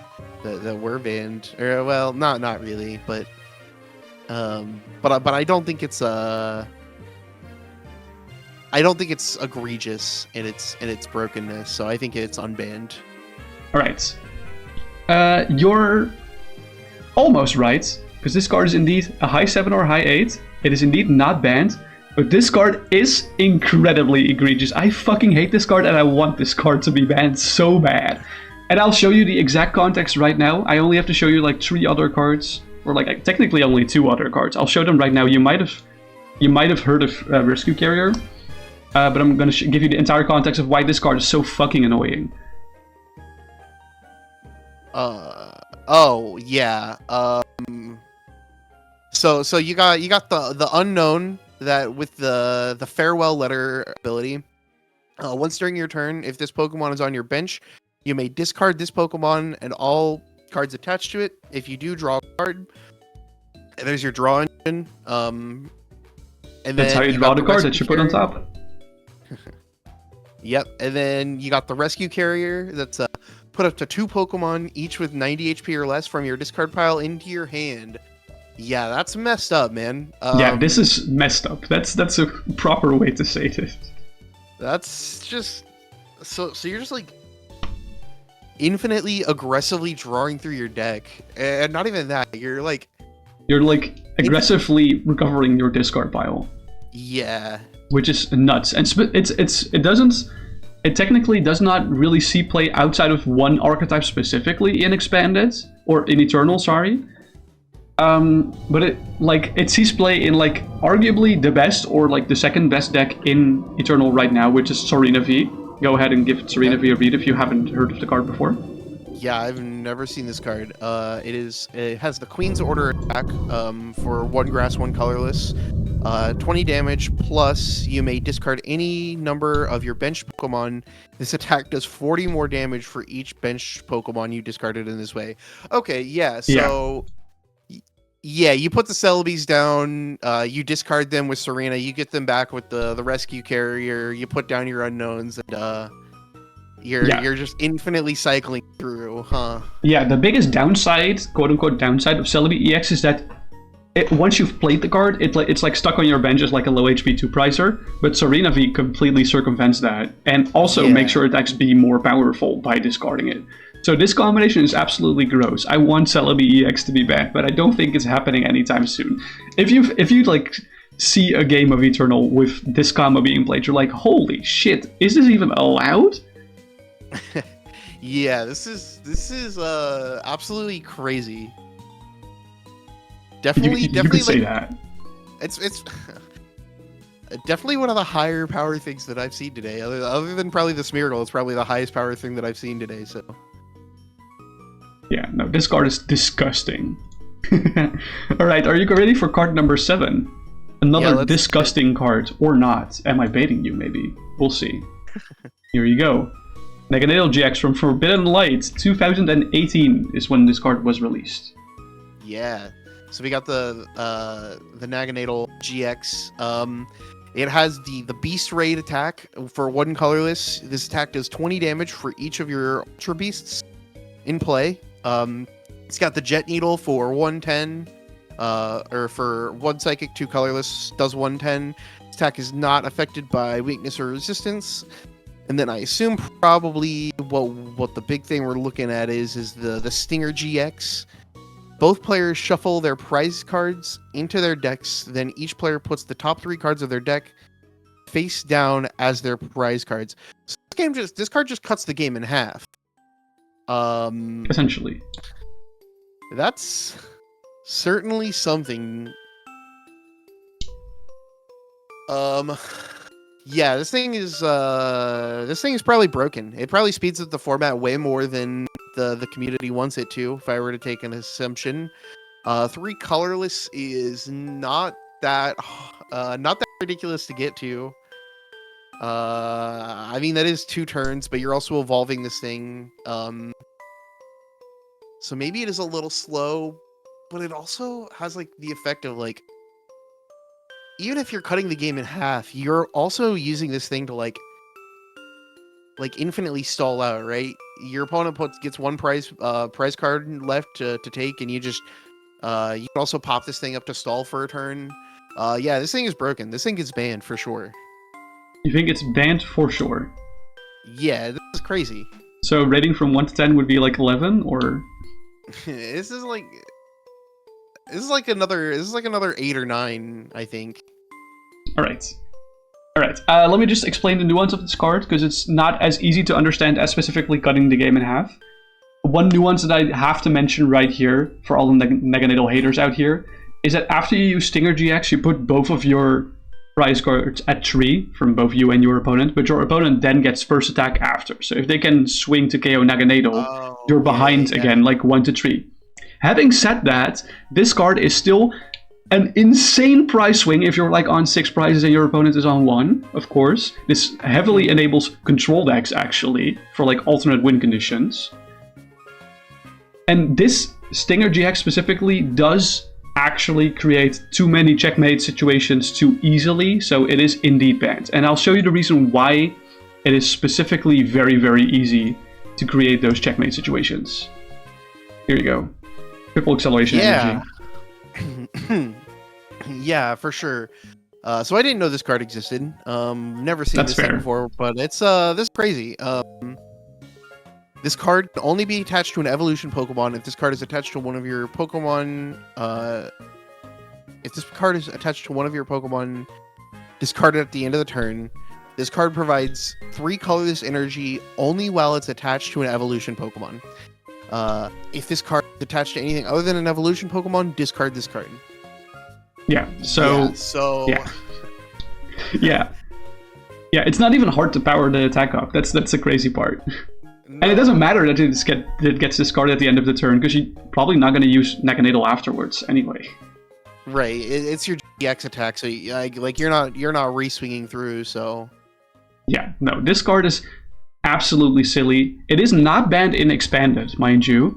were banned. Or well, not really, but I don't think it's I don't think it's egregious in its brokenness, so I think it's unbanned. All right. You're almost right, because this card is indeed a high 7 or high 8. It is indeed not banned, but this card is incredibly egregious. I fucking hate this card, and I want this card to be banned so bad. And I'll show you the exact context right now. I only have to show you like 3 other cards, or like technically only 2 other cards. I'll show them right now. You might have heard of Rescue Carrier, but I'm gonna give you the entire context of why this card is so fucking annoying. Oh yeah. So you got the unknown that with the farewell letter ability. Once during your turn, if this Pokemon is on your bench, you may discard this Pokemon and all cards attached to it. If you do, draw a card. There's your draw engine. And that's how you draw the card that you put on top. Yep, and then you got the Rescue Carrier. That's put up to 2 Pokemon, each with 90 HP or less, from your discard pile into your hand. Yeah, that's messed up, man. Yeah, this is messed up. That's a proper way to say this. That's just so you're just like infinitely aggressively drawing through your deck, and not even that. You're like aggressively recovering your discard pile. Yeah, which is nuts. And it technically does not really see play outside of one archetype specifically in Expanded or in Eternal, sorry. But it sees play in like arguably the best or like the second best deck in Eternal right now, which is Serena V. Go ahead and give Serena V a read if you haven't heard of the card before. Yeah, I've never seen this card. It has the Queen's Order attack for 1 grass, 1 colorless. 20 damage, plus you may discard any number of your bench Pokemon. This attack does 40 more damage for each bench Pokemon you discarded in this way. Okay, yeah, so... Yeah, you put the Celebies down, you discard them with Serena, you get them back with the Rescue Carrier, you put down your Unknowns, and you're just infinitely cycling through, huh? Yeah, the biggest downside, quote-unquote downside, of Celebi EX is that once you've played the card, it's like stuck on your bench as like a low HP 2-pricer, but Serena V completely circumvents that, and also makes your attacks be more powerful by discarding it. So this combination is absolutely gross. I want Celebi EX to be banned, but I don't think it's happening anytime soon. If you like see a game of Eternal with this combo being played, you're like, holy shit, is this even allowed? Yeah, this is absolutely crazy. Definitely, you could say that. It's definitely one of the higher power things that I've seen today. Other than probably the Smeargle, it's probably the highest power thing that I've seen today. So. Yeah, no, this card is disgusting. All right, are you ready for card number 7? Another disgusting card, or not? Am I baiting you? Maybe we'll see. Here you go. Naganadel GX from Forbidden Light, 2018 is when this card was released. Yeah. So we got the Naganadel GX. It has the Beast Raid attack for 1 colorless. This attack does 20 damage for each of your Ultra Beasts in play. It's got the Jet Needle for 110, or for 1 Psychic, 2 colorless, does 110. This attack is not affected by weakness or resistance. And then I assume probably what the big thing we're looking at is the Stinger GX. Both players shuffle their prize cards into their decks, then each player puts the top 3 cards of their deck face down as their prize cards. So this card just cuts the game in half. Essentially. That's certainly something. Yeah, this thing is probably broken. It probably speeds up the format way more than the community wants it to, if I were to take an assumption. 3 colorless is not that ridiculous to get to. I mean, that is 2 turns, but you're also evolving this thing. So maybe it is a little slow, but it also has like the effect of like, even if you're cutting the game in half, you're also using this thing to like infinitely stall out, right? Your opponent gets 1 prize card left to take, and you just you can also pop this thing up to stall for a turn. Yeah, this thing is broken. This thing gets banned for sure. You think it's banned for sure? Yeah, this is crazy. So rating from 1 to 10 would be like 11, or? This is like another 8 or 9, I think. Alright. Alright, let me just explain the nuance of this card, because it's not as easy to understand as specifically cutting the game in half. One nuance that I have to mention right here, for all the Neganadal haters out here, is that after you use Stinger GX, you put both of your prize cards at 3 from both you and your opponent, but your opponent then gets first attack after. So if they can swing to KO Naganadel, you're behind again, like 1 to 3. Having said that, this card is still an insane prize swing if you're like on 6 prizes and your opponent is on 1, of course. This heavily enables control decks, actually, for like alternate win conditions. And this Stinger GX specifically does actually create too many checkmate situations too easily, so it is indeed banned. And I'll show you the reason why it is specifically very, very easy to create those checkmate situations. Here you go. Triple acceleration energy. Yeah, for sure. So I didn't know this card existed. Never seen this thing before, but it's this is crazy. This card can only be attached to an evolution Pokemon if this card is attached to one of your Pokemon. If this card is attached to one of your Pokemon discarded at the end of the turn, this card provides 3 colorless energy only while it's attached to an evolution Pokemon. If this card is attached to anything other than an evolution Pokemon, discard this card. Yeah, so... Yeah, it's not even hard to power the attack up. That's the crazy part. No. And it doesn't matter that it gets discarded at the end of the turn, because you're probably not going to use Naganadel afterwards anyway. Right, it's your GX attack, so like you're not re-swinging through, so... Yeah, no, this card is absolutely silly. It is not banned in Expanded, mind you,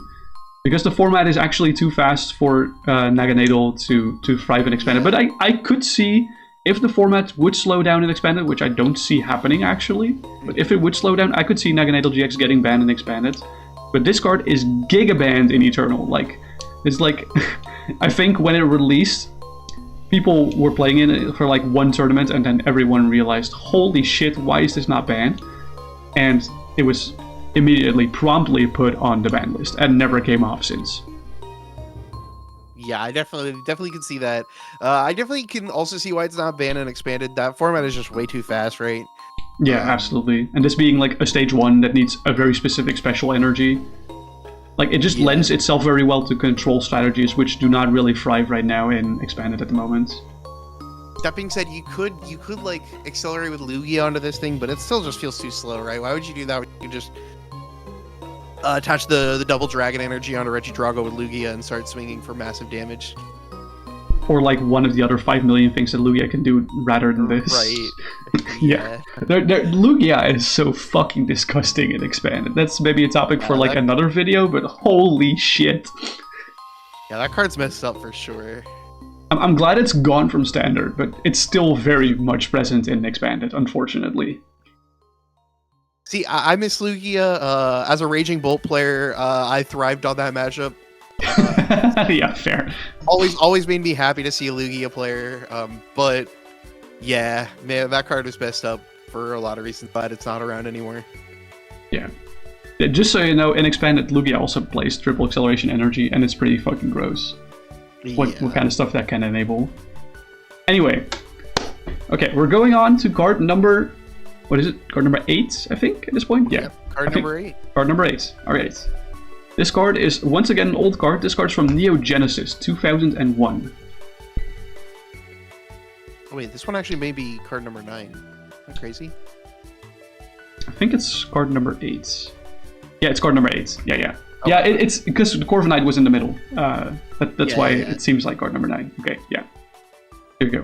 because the format is actually too fast for Naganadel to thrive in Expanded. But I could see, if the format would slow down in Expanded, which I don't see happening actually, but if it would slow down, I could see Naganadel GX getting banned in Expanded. But this card is giga banned in Eternal. Like, it's like, I think when it released, people were playing it for like 1 tournament, and then everyone realized, holy shit, why is this not banned? And it was immediately, promptly put on the ban list, and never came off since. Yeah, I definitely can see that. I definitely can also see why it's not banned and Expanded. That format is just way too fast, right? Yeah, absolutely. And this being like a stage 1 that needs a very specific special energy, like it just lends itself very well to control strategies, which do not really thrive right now in Expanded at the moment. That being said, you could like accelerate with Lugia onto this thing, but it still just feels too slow, right? Why would you do that when you could just attach the double dragon energy onto Regidrago with Lugia and start swinging for massive damage? Or like one of the other 5 million things that Lugia can do rather than this. Right. Yeah. Lugia is so fucking disgusting and Expanded. That's maybe a topic for like another video, but holy shit. Yeah, that card's messed up for sure. I'm glad it's gone from Standard, but it's still very much present in Expanded, unfortunately. See, I miss Lugia. As a Raging Bolt player, I thrived on that matchup. Yeah, fair. Always made me happy to see a Lugia player. But yeah, man, that card was messed up for a lot of reasons, but it's not around anymore. Yeah. Just so you know, in Expanded, Lugia also plays triple acceleration energy, and it's pretty fucking gross. What kind of stuff that can enable. Anyway. Okay, we're going on to card number... What is it? Card number 8, I think, at this point? Yeah. Card number 8. Card number 8. Alright. This card is, once again, an old card. This card's from Neo Genesis, 2001. Oh wait, this one actually may be card number 9. Isn't that crazy? I think it's card number 8. Yeah, it's card number 8. Yeah. Okay. Yeah, it's because the Corviknight was in the middle. That's why it seems like card number 9. Okay, yeah. Here we go.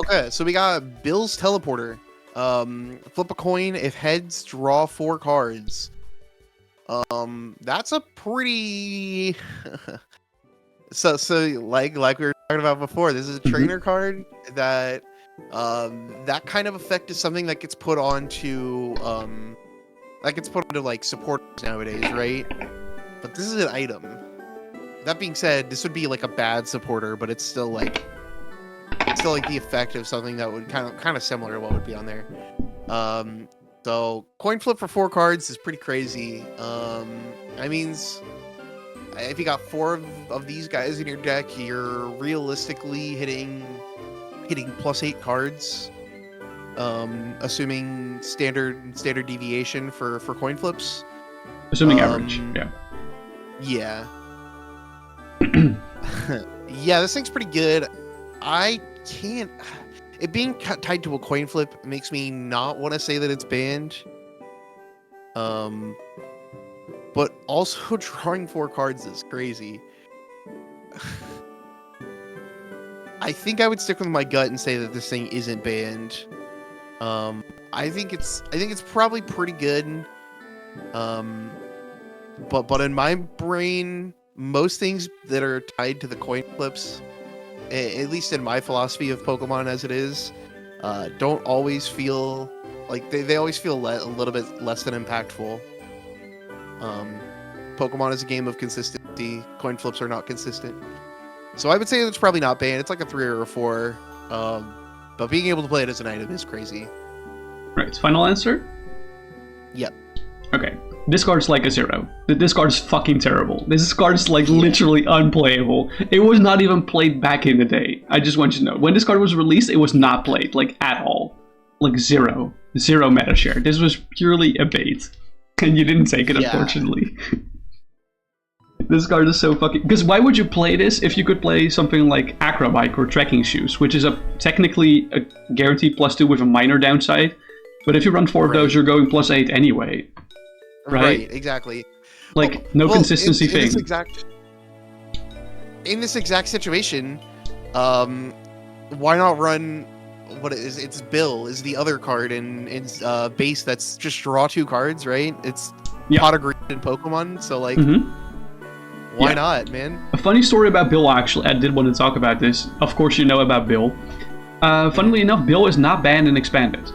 Okay, so we got Bill's Teleporter. Flip a coin. If heads, draw 4 cards. That's a pretty... so like we were talking about before, this is a trainer card that that kind of effect is something that gets put onto like supporters nowadays, right? But this is an item. That being said, this would be like a bad supporter, but it's still like the effect of something that would kind of similar to what would be on there. So coin flip for 4 cards is pretty crazy. That means if you got 4 of these guys in your deck, you're realistically hitting +8 cards. Assuming standard deviation for coin flips. Assuming average, yeah. Yeah, this thing's pretty good. I can't. It being tied to a coin flip makes me not want to say that it's banned. But also drawing 4 cards is crazy. I think I would stick with my gut and say that this thing isn't banned. I think it's probably pretty good. But in my brain, most things that are tied to the coin flips, at least in my philosophy of Pokemon as it is, don't always feel like they always feel a little bit less than impactful. Pokemon is a game of consistency. Coin flips are not consistent. So I would say it's probably not banned. It's like a 3 or a 4. But being able to play it as an item is crazy. Right. Final answer? Yep. Okay. This card's like a 0. This card's fucking terrible. This card's like literally unplayable. It was not even played back in the day. I just want you to know. When this card was released, it was not played, like, at all. Like, 0. 0 meta share. This was purely a bait. And you didn't take it, unfortunately. This card is so fucking... Because why would you play this if you could play something like Acrobike or Trekking Shoes, which is technically a guaranteed +2 with a minor downside. But if you run 4 of those, you're going +8 anyway. Right, exactly. Like, no consistency thing. In this exact situation, why not run what it is? It's Bill is the other card in base that's just draw 2 cards, right? It's Pot of Greed in Pokemon, so like... Why not, man? A funny story about Bill, actually. I did want to talk about this. Of course you know about Bill. Funnily enough, Bill is not banned in Expanded.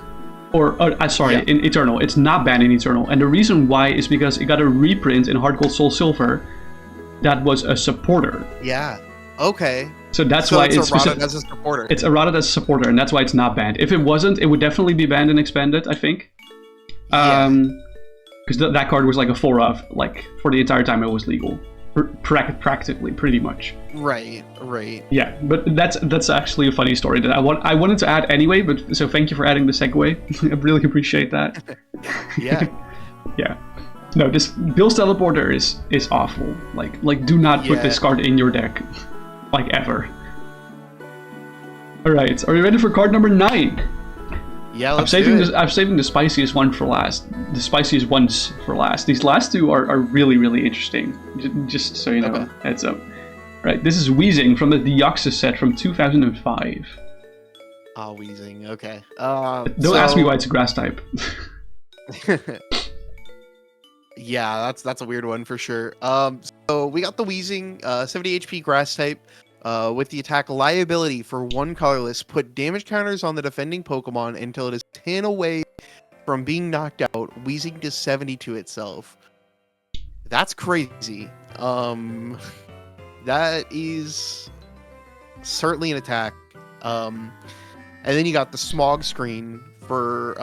In Eternal. It's not banned in Eternal. And the reason why is because it got a reprint in Heart Gold Soul Silver that was a supporter. Yeah. Okay. So that's why it's errated as a supporter. It's errated as a supporter, and that's why it's not banned. If it wasn't, it would definitely be banned in Expanded, I think. Because that card was like a 4-of, like, for the entire time it was legal. Practically, pretty much. Right. Yeah, but that's actually a funny story that I wanted to add anyway. But so thank you for adding the segue. I really appreciate that. Yeah. No, this Bill's Teleporter is awful. Like do not put this card in your deck, like ever. All right, are you ready for card number 9? Yeah, I'm saving the spiciest one for last. The spiciest ones for last. These last 2 are really, really interesting. Just so you know, heads up. Right, this is Weezing from the Deoxys set from 2005. Oh, Weezing, okay. Don't ask me why it's a grass type. Yeah, that's a weird one for sure. So we got the Weezing, 70 HP grass type. With the attack liability for 1 colorless, put damage counters on the defending Pokemon until it is 10 away from being knocked out. Weezing does 70 to itself. That's crazy. That is certainly an attack. And then you got the Smog Screen for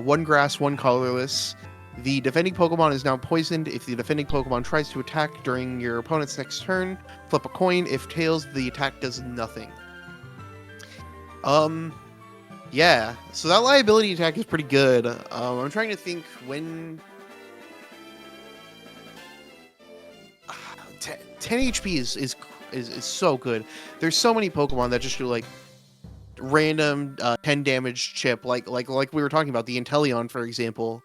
1 grass, 1 colorless. The defending Pokemon is now poisoned. If the defending Pokemon tries to attack during your opponent's next turn, flip a coin. If tails, the attack does nothing. Yeah. So that liability attack is pretty good. I'm trying to think when... 10 HP is so good. There's so many Pokemon that just do like random 10 damage chip, like we were talking about the Inteleon, for example.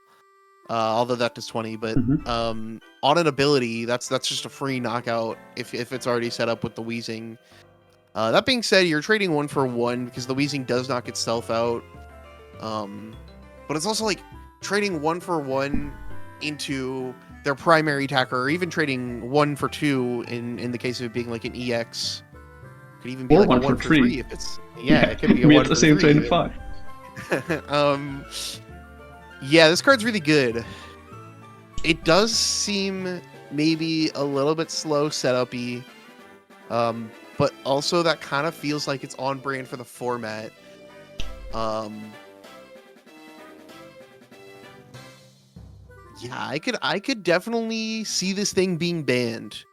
Although that does 20, but on an ability, that's just a free knockout if it's already set up with the Weezing. That being said, you're trading 1 for 1 because the Weezing does knock itself out. But it's also like trading 1 for 1 into their primary attacker, or even trading 1 for 2 in the case of it being like an EX. Could even be or like 1 for 3 if it's it could be a 1 for 3. Same trade 5. Yeah, this card's really good. It does seem maybe a little bit slow setup-y, but also that kind of feels like it's on brand for the format. Yeah, I could definitely see this thing being banned.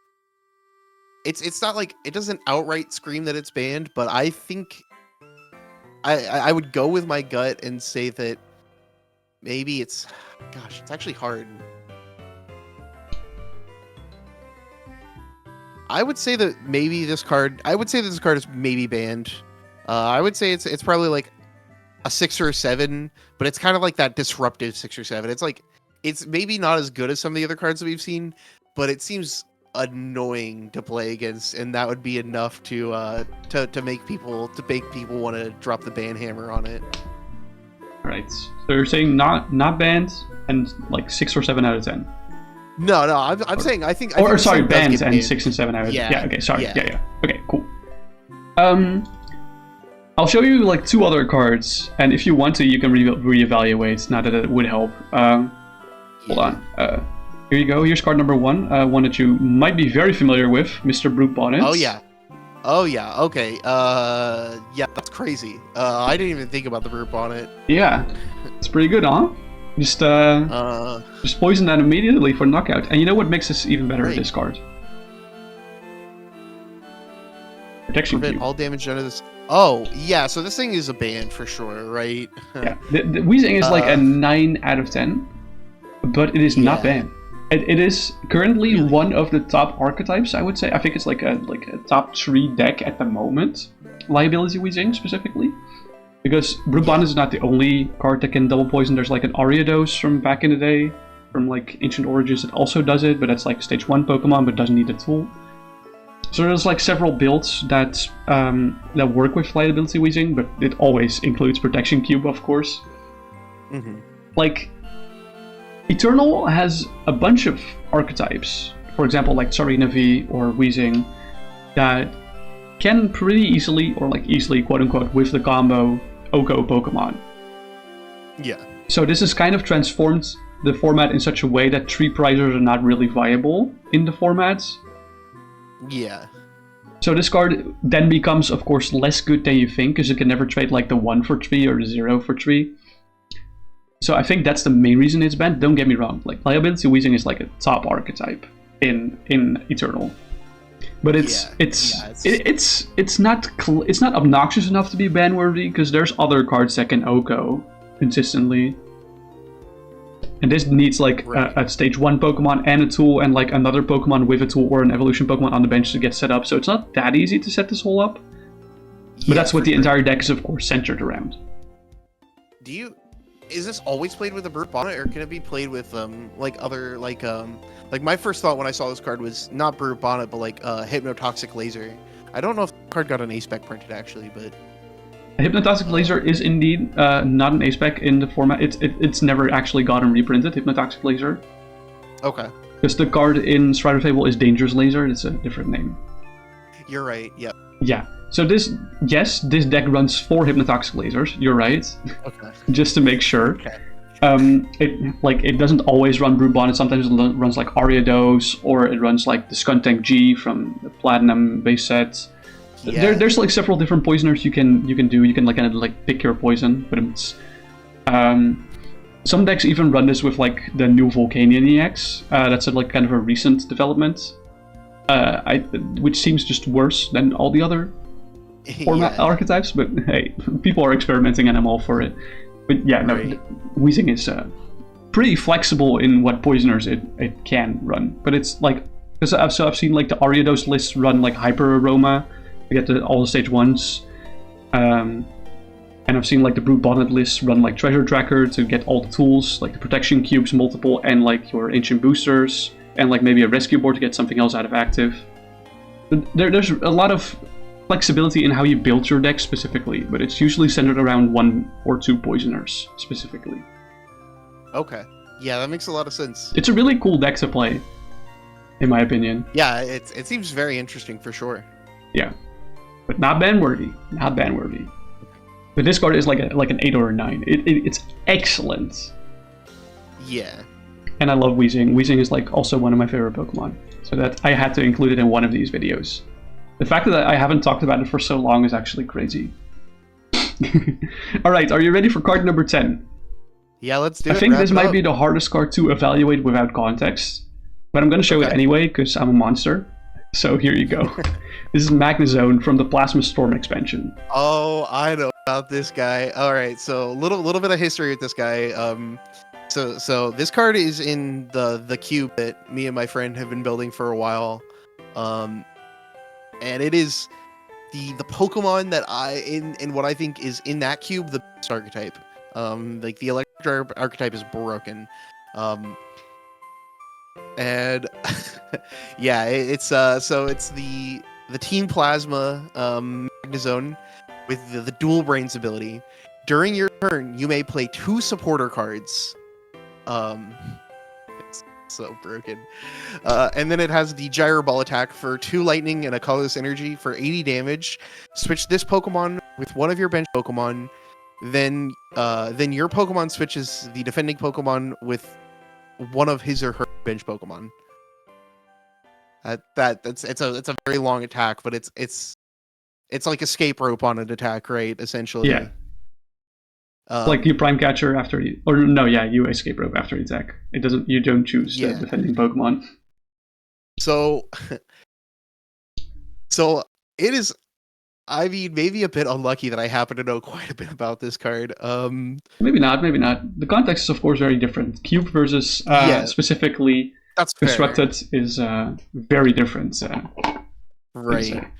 It's not like it doesn't outright scream that it's banned, but I think I would go with my gut and say that maybe it's, gosh, it's actually hard. I would say that maybe this card. I would say that this card is maybe banned. I would say it's probably like a 6 or a 7, but it's kind of like that disruptive 6 or 7. It's like it's maybe not as good as some of the other cards that we've seen, but it seems annoying to play against, and that would be enough to make people want to drop the ban hammer on it. Right. So you're saying not banned and like 6 or 7 out of 10. No, I'm saying I think. Or sorry, banned and 6 and 7 out of 10. Yeah. Okay. Sorry. Yeah. Okay. Cool. I'll show you like 2 other cards, and if you want to, you can reevaluate. Not that it would help. Hold on. Here you go. Here's card number 1. One that you might be very familiar with, Mr. Brute Bonnet. Oh yeah. Okay. Yeah, that's crazy. I didn't even think about the Brute Bonnet. Yeah, it's pretty good, huh? Just poison that immediately for knockout. And you know what makes this even better? This card. Protection Prevent cube. all damage done to this. Oh, yeah, so this thing is a ban for sure, right? Yeah, the Weezing is like a 9 out of 10, but it is not banned. It is currently one of the top archetypes, I would say. I think it's like a top 3 deck at the moment. Liability Weezing specifically. Because Brute Bonnet is not the only card that can double poison. There's like an Ariados from back in the day, from like Ancient Origins that also does it, but that's like stage 1 Pokemon, but doesn't need the tool. So there's like several builds that work with Liability Weezing, but it always includes Protection Cube, of course. Like, Eternal has a bunch of archetypes, for example like Tsarinavi or Weezing, that can pretty easily, or like easily quote unquote, with the combo Oko Pokemon. Yeah. So this has kind of transformed the format in such a way that 3 prizers are not really viable in the formats. Yeah. So this card then becomes, of course, less good than you think, because you can never trade like the 1 for 3 or the 0 for 3. So I think that's the main reason it's banned. Don't get me wrong, like Liability Weezing is like a top archetype in Eternal, but it's not obnoxious enough to be ban worthy, because there's other cards that can Oko consistently. And this needs like a stage 1 Pokemon and a tool, and like another Pokemon with a tool or an evolution Pokemon on the bench to get set up. So it's not that easy to set this whole up. But that's what the entire deck is, of course, centered around. Is this always played with a Brute Bonnet, or can it be played with like other like my first thought when I saw this card was not Brute Bonnet, but like Hypnotoxic Laser. I don't know if the card got an A-Spec printed actually, but Hypnotoxic Laser is indeed not an A-Spec in the format. It's never actually gotten reprinted, Hypnotoxic Laser. Okay. Because the card in Strider Fable is Dangerous Laser, it's a different name. You're right, yep. Yeah. So this deck runs 4 Hypnotoxic Lasers, you're right. Okay. Just to make sure. Okay. It doesn't always run Brute Bonnet, sometimes it runs like Ariados, or it runs like the Skuntank G from the Platinum base set. Yeah. There's like several different poisoners you can do. You can like kind of like pick your poison, but it's some decks even run this with like the new Volcanion EX. That's like kind of a recent development, which seems just worse than all the other format archetypes. But hey, people are experimenting, and I'm all for it. But yeah, no, Weezing is pretty flexible in what poisoners it can run. But it's like, because I've seen like the Ariados lists run like Hyper Aroma to get all the stage 1s. And I've seen like the Brute Bonnet lists run like Treasure Tracker to get all the tools, like the Protection Cubes multiple, and like your Ancient Boosters, and like maybe a Rescue Board to get something else out of active. But there's a lot of flexibility in how you build your deck specifically, but it's usually centered around 1 or 2 poisoners specifically. Okay. Yeah, that makes a lot of sense. It's a really cool deck to play, in my opinion. Yeah, it seems very interesting for sure. Yeah. But not ban worthy. Not ban worthy. But this card is like an 8 or a 9. It's excellent. Yeah. And I love Weezing. Weezing is like also one of my favorite Pokemon. So that I had to include it in one of these videos. The fact that I haven't talked about it for so long is actually crazy. Alright, are you ready for card number 10? Yeah, let's do I it. think Wrap this it might up. be the hardest card to evaluate without context, but I'm going to show it Okay. anyway because I'm a monster. So here you go. This is Magnezone from the Plasma Storm expansion. Oh, I know about this guy. All right, so little bit of history with this guy. So this card is in the cube that me and my friend have been building for a while, and it is the Pokemon that in what I think is in that cube the best archetype. Like the electric archetype is broken, and yeah, it's the Team Plasma Magnezone with the dual brains ability. During your turn, you may play 2 supporter cards. Um, it's so broken. And then it has the Gyro Ball attack for 2 lightning and a colorless energy for 80 damage. Switch this Pokemon with one of your bench Pokemon. Then your Pokemon switches the defending Pokemon with one of his or her bench Pokemon. It's a very long attack, but it's like escape rope on an attack, right? Essentially. Yeah. Like you Prime Catcher after you, or no, yeah, you Escape Rope after you attack. It doesn't. You don't choose the defending Pokemon. So, so it is. I mean, maybe a bit unlucky that I happen to know quite a bit about this card. Maybe not. Maybe not. The context is of course very different. Cube versus specifically that's constructed is very different. Right.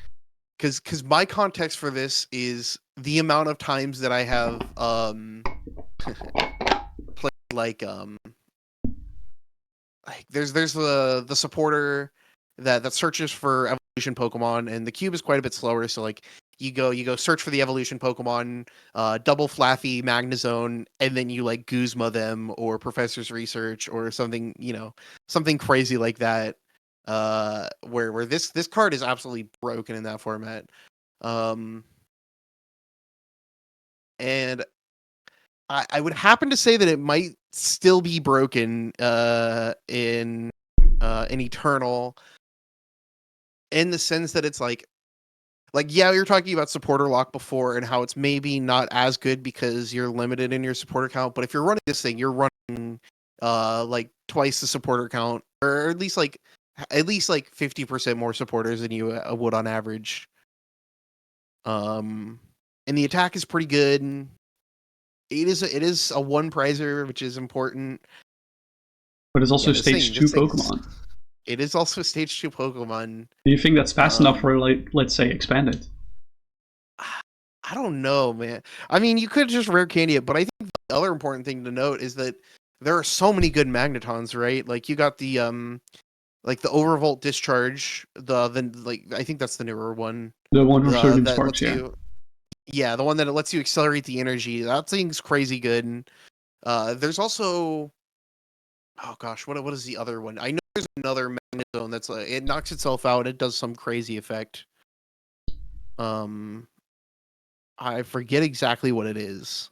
Because my context for this is the amount of times that I have played like there's the supporter that searches for evolution Pokemon, and the cube is quite a bit slower. So like you go search for the evolution Pokemon, double Flaffy Magnezone, and then you like Guzma them or Professor's Research or something, something crazy like that. Where this card is absolutely broken in that format. And I would happen to say that it might still be broken in Eternal, in the sense that it's like yeah, you're talking about supporter lock before and how it's maybe not as good because you're limited in your supporter count. But if you're running this thing, you're running like twice the supporter count, or at least like 50% more supporters than you would on average. And the attack is pretty good. It is a 1 prizer, which is important. But it's also stage 2 Pokemon. It is also stage 2 Pokemon. Do you think that's fast enough for, like, let's say, expanded? I don't know, man. I mean, you could just rare candy it, but I think the other important thing to note is that there are so many good Magnetons, right? Like you got the like the Overvolt Discharge, I think that's the newer one. The one from Surgeon Sparks, yeah. Yeah, the one that lets you accelerate the energy. That thing's crazy good. There's also, oh gosh, what is the other one? I know there's another Magnezone that's it knocks itself out. It does some crazy effect. I forget exactly what it is.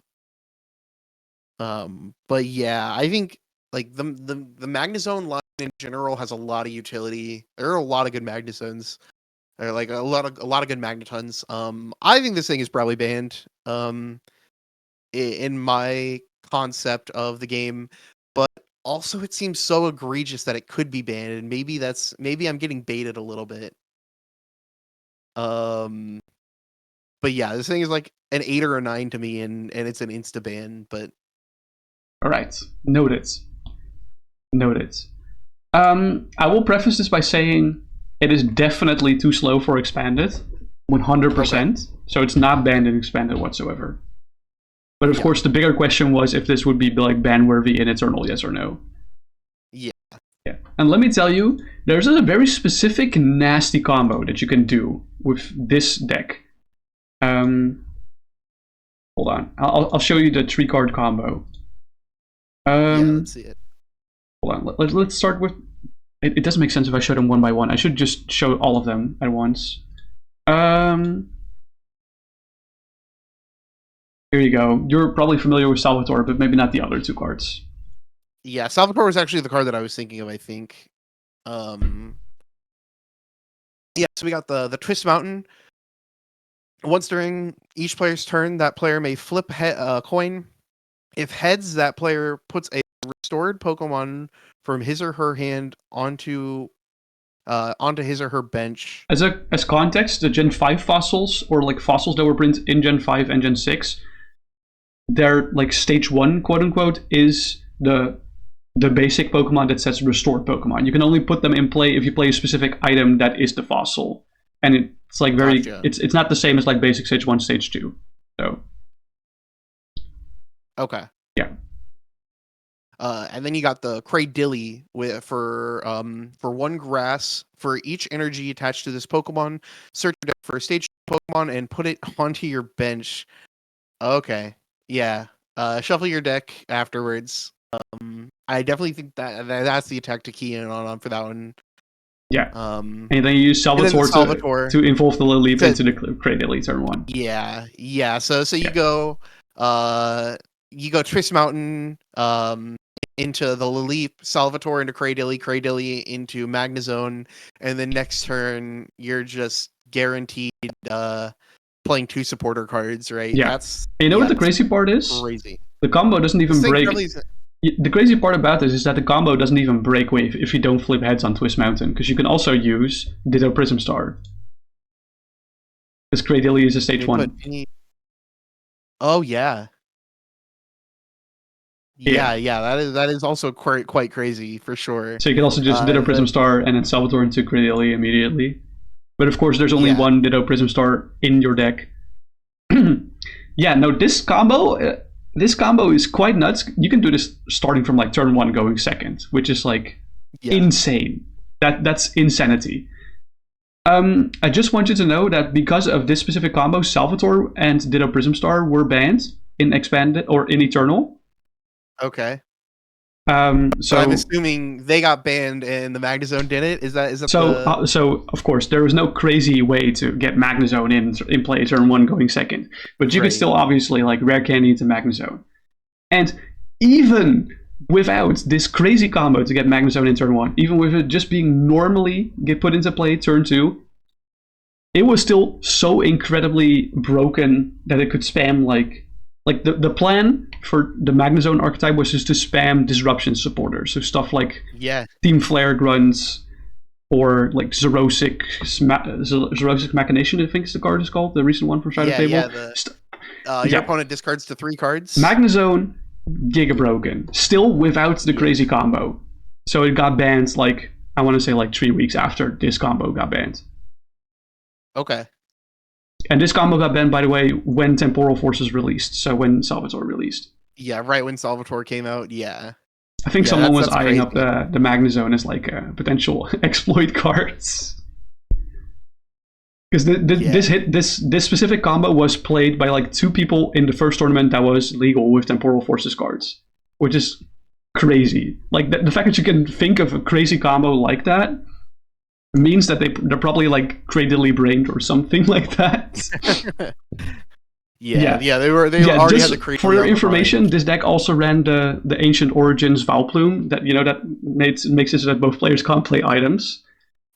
But yeah, I think like the Magnezone line in general has a lot of utility. There are a lot of good Magnezones. Or like a lot of good Magnetons. I think this thing is probably banned. In my concept of the game, but also it seems so egregious that it could be banned, and maybe I'm getting baited a little bit. But yeah, this thing is like an 8 or a 9 to me, and it's an insta ban. But all right, noted. I will preface this by saying it is definitely too slow for expanded, 100%. Okay. So it's not banned in expanded whatsoever. But of course, the bigger question was if this would be like ban worthy in Eternal, yes or no. Yeah. And let me tell you, there's a very specific nasty combo that you can do with this deck. Hold on, I'll show you the 3-card combo. Let's see it. Hold on, let's start with. It doesn't make sense if I show them one by one. I should just show all of them at once. Here you go. You're probably familiar with Salvatore, but maybe not the other 2 cards. Yeah, Salvatore was actually the card that I was thinking of, I think. Yeah, so we got the Twist Mountain. Once during each player's turn, that player may flip a coin If heads, that player puts a restored Pokemon from his or her hand onto his or her bench. As context, the Gen 5 fossils, or like fossils that were printed in Gen 5 and Gen 6, they're like stage 1, quote unquote, is the basic Pokemon that says restored Pokemon. You can only put them in play if you play a specific item that is the fossil. And it's like very it's not the same as like basic stage 1, stage 2. So okay. Yeah. And then you got the Cradilly for 1 grass. For each energy attached to this Pokemon, search your deck for a stage Pokemon and put it onto your bench. Okay. Yeah. Shuffle your deck afterwards. I definitely think that's the attack to key in on for that one. Yeah. And then you use Salvatore to involve the Lilip into the Cradilly turn 1. Yeah. Yeah. So you go Twist Mountain into the Lilip, Salvatore into Cradilly into Magnezone, and then next turn you're just guaranteed playing 2 supporter cards, right? Yeah. What the crazy part is? Crazy. The combo doesn't even break. The crazy part about this is that the combo doesn't even break wave if you don't flip heads on Twist Mountain, because you can also use Ditto Prism Star. Because Cradilly is a stage 1. Oh yeah. Yeah, that is also quite crazy for sure. So you can also just Ditto Prism Star and then Salvatore into Cradilly immediately. But of course, there's only one Ditto Prism Star in your deck. Yeah, no, this combo is quite nuts. You can do this starting from like turn 1 going second, which is like insane. That's insanity. I just want you to know that because of this specific combo, Salvatore and Ditto Prism Star were banned in Expanded or in Eternal. Okay. So I'm assuming they got banned and the Magnezone didn't. Is that so of course there was no crazy way to get Magnezone in play turn 1 going second, but you could still obviously like rare candy into Magnezone, and even without this crazy combo to get Magnezone in turn 1, even with it just being normally get put into play turn 2, it was still so incredibly broken that it could spam like the plan for the Magnezone archetype was just to spam disruption supporters. So stuff like Team Flare Grunts or like Xerosic Machination, I think the card is called, the recent one from Side of Table. Your opponent discards to 3 cards. Magnezone, Giga Broken. Still without the crazy combo. So it got banned like, I want to say like 3 weeks after this combo got banned. Okay. And this combo got banned, by the way, when Temporal Forces released. So when Salvatore released. Yeah, right when Salvatore came out. Yeah. I think someone was eyeing up the Magnezone as like potential exploit cards. Because this specific combo was played by like 2 people in the first tournament that was legal with Temporal Forces cards, which is crazy. Like the fact that you can think of a crazy combo like that means that they're probably like cradily brained or something like that. They already had the crazy. For your information, this deck also ran the Ancient Origins Valplume that makes it so that both players can't play items.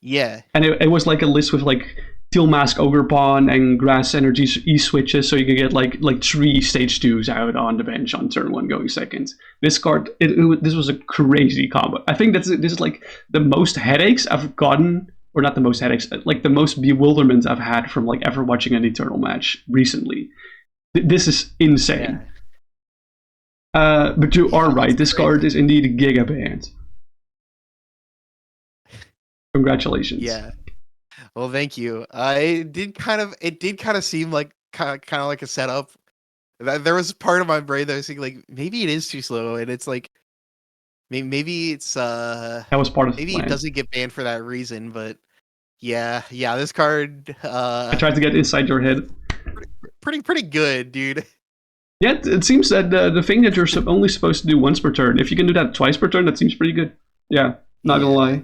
Yeah. And it was like a list with like Teal Mask Ogerpon and Grass Energy E-switches, so you could get like 3 stage 2s out on the bench on turn 1 going second. This card, this was a crazy combo. I think this is like the most headaches I've gotten, or not the most headaches, like the most bewilderment I've had from like ever watching an Eternal match recently. This is insane. But you are right, this card is indeed giga banned. Congratulations. Yeah. Well, thank you. It did kind of seem like kind of like a setup. There was part of my brain that was thinking like maybe it is too slow, and it's like maybe it's that was part of maybe the plan. It doesn't get banned for that reason. But yeah, this card. I tried to get inside your head. Pretty good, dude. Yeah, it seems that the thing that you're only supposed to do once per turn. If you can do that twice per turn, that seems pretty good. Yeah, not gonna lie.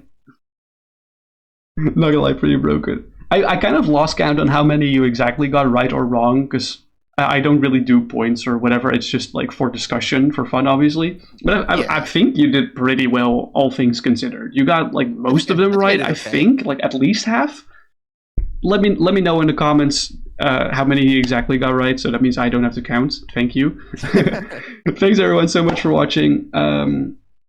Not gonna lie, pretty broken. I kind of lost count on how many you exactly got right or wrong, because I don't really do points or whatever. It's just like for discussion, for fun, obviously. But I think you did pretty well, all things considered. You got like most of them right, I think, like at least half. Let me know in the comments how many he exactly got right, so that means I don't have to count. Thank you. Thanks everyone so much for watching.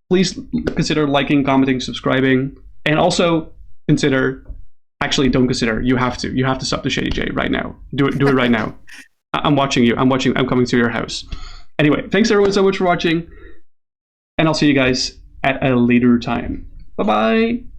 Please consider liking, commenting, subscribing, and also consider. Actually, don't consider. You have to. You have to sub to Shady J right now. Do it right now. I'm watching you. I'm coming to your house. Anyway, thanks everyone so much for watching, and I'll see you guys at a later time. Bye bye.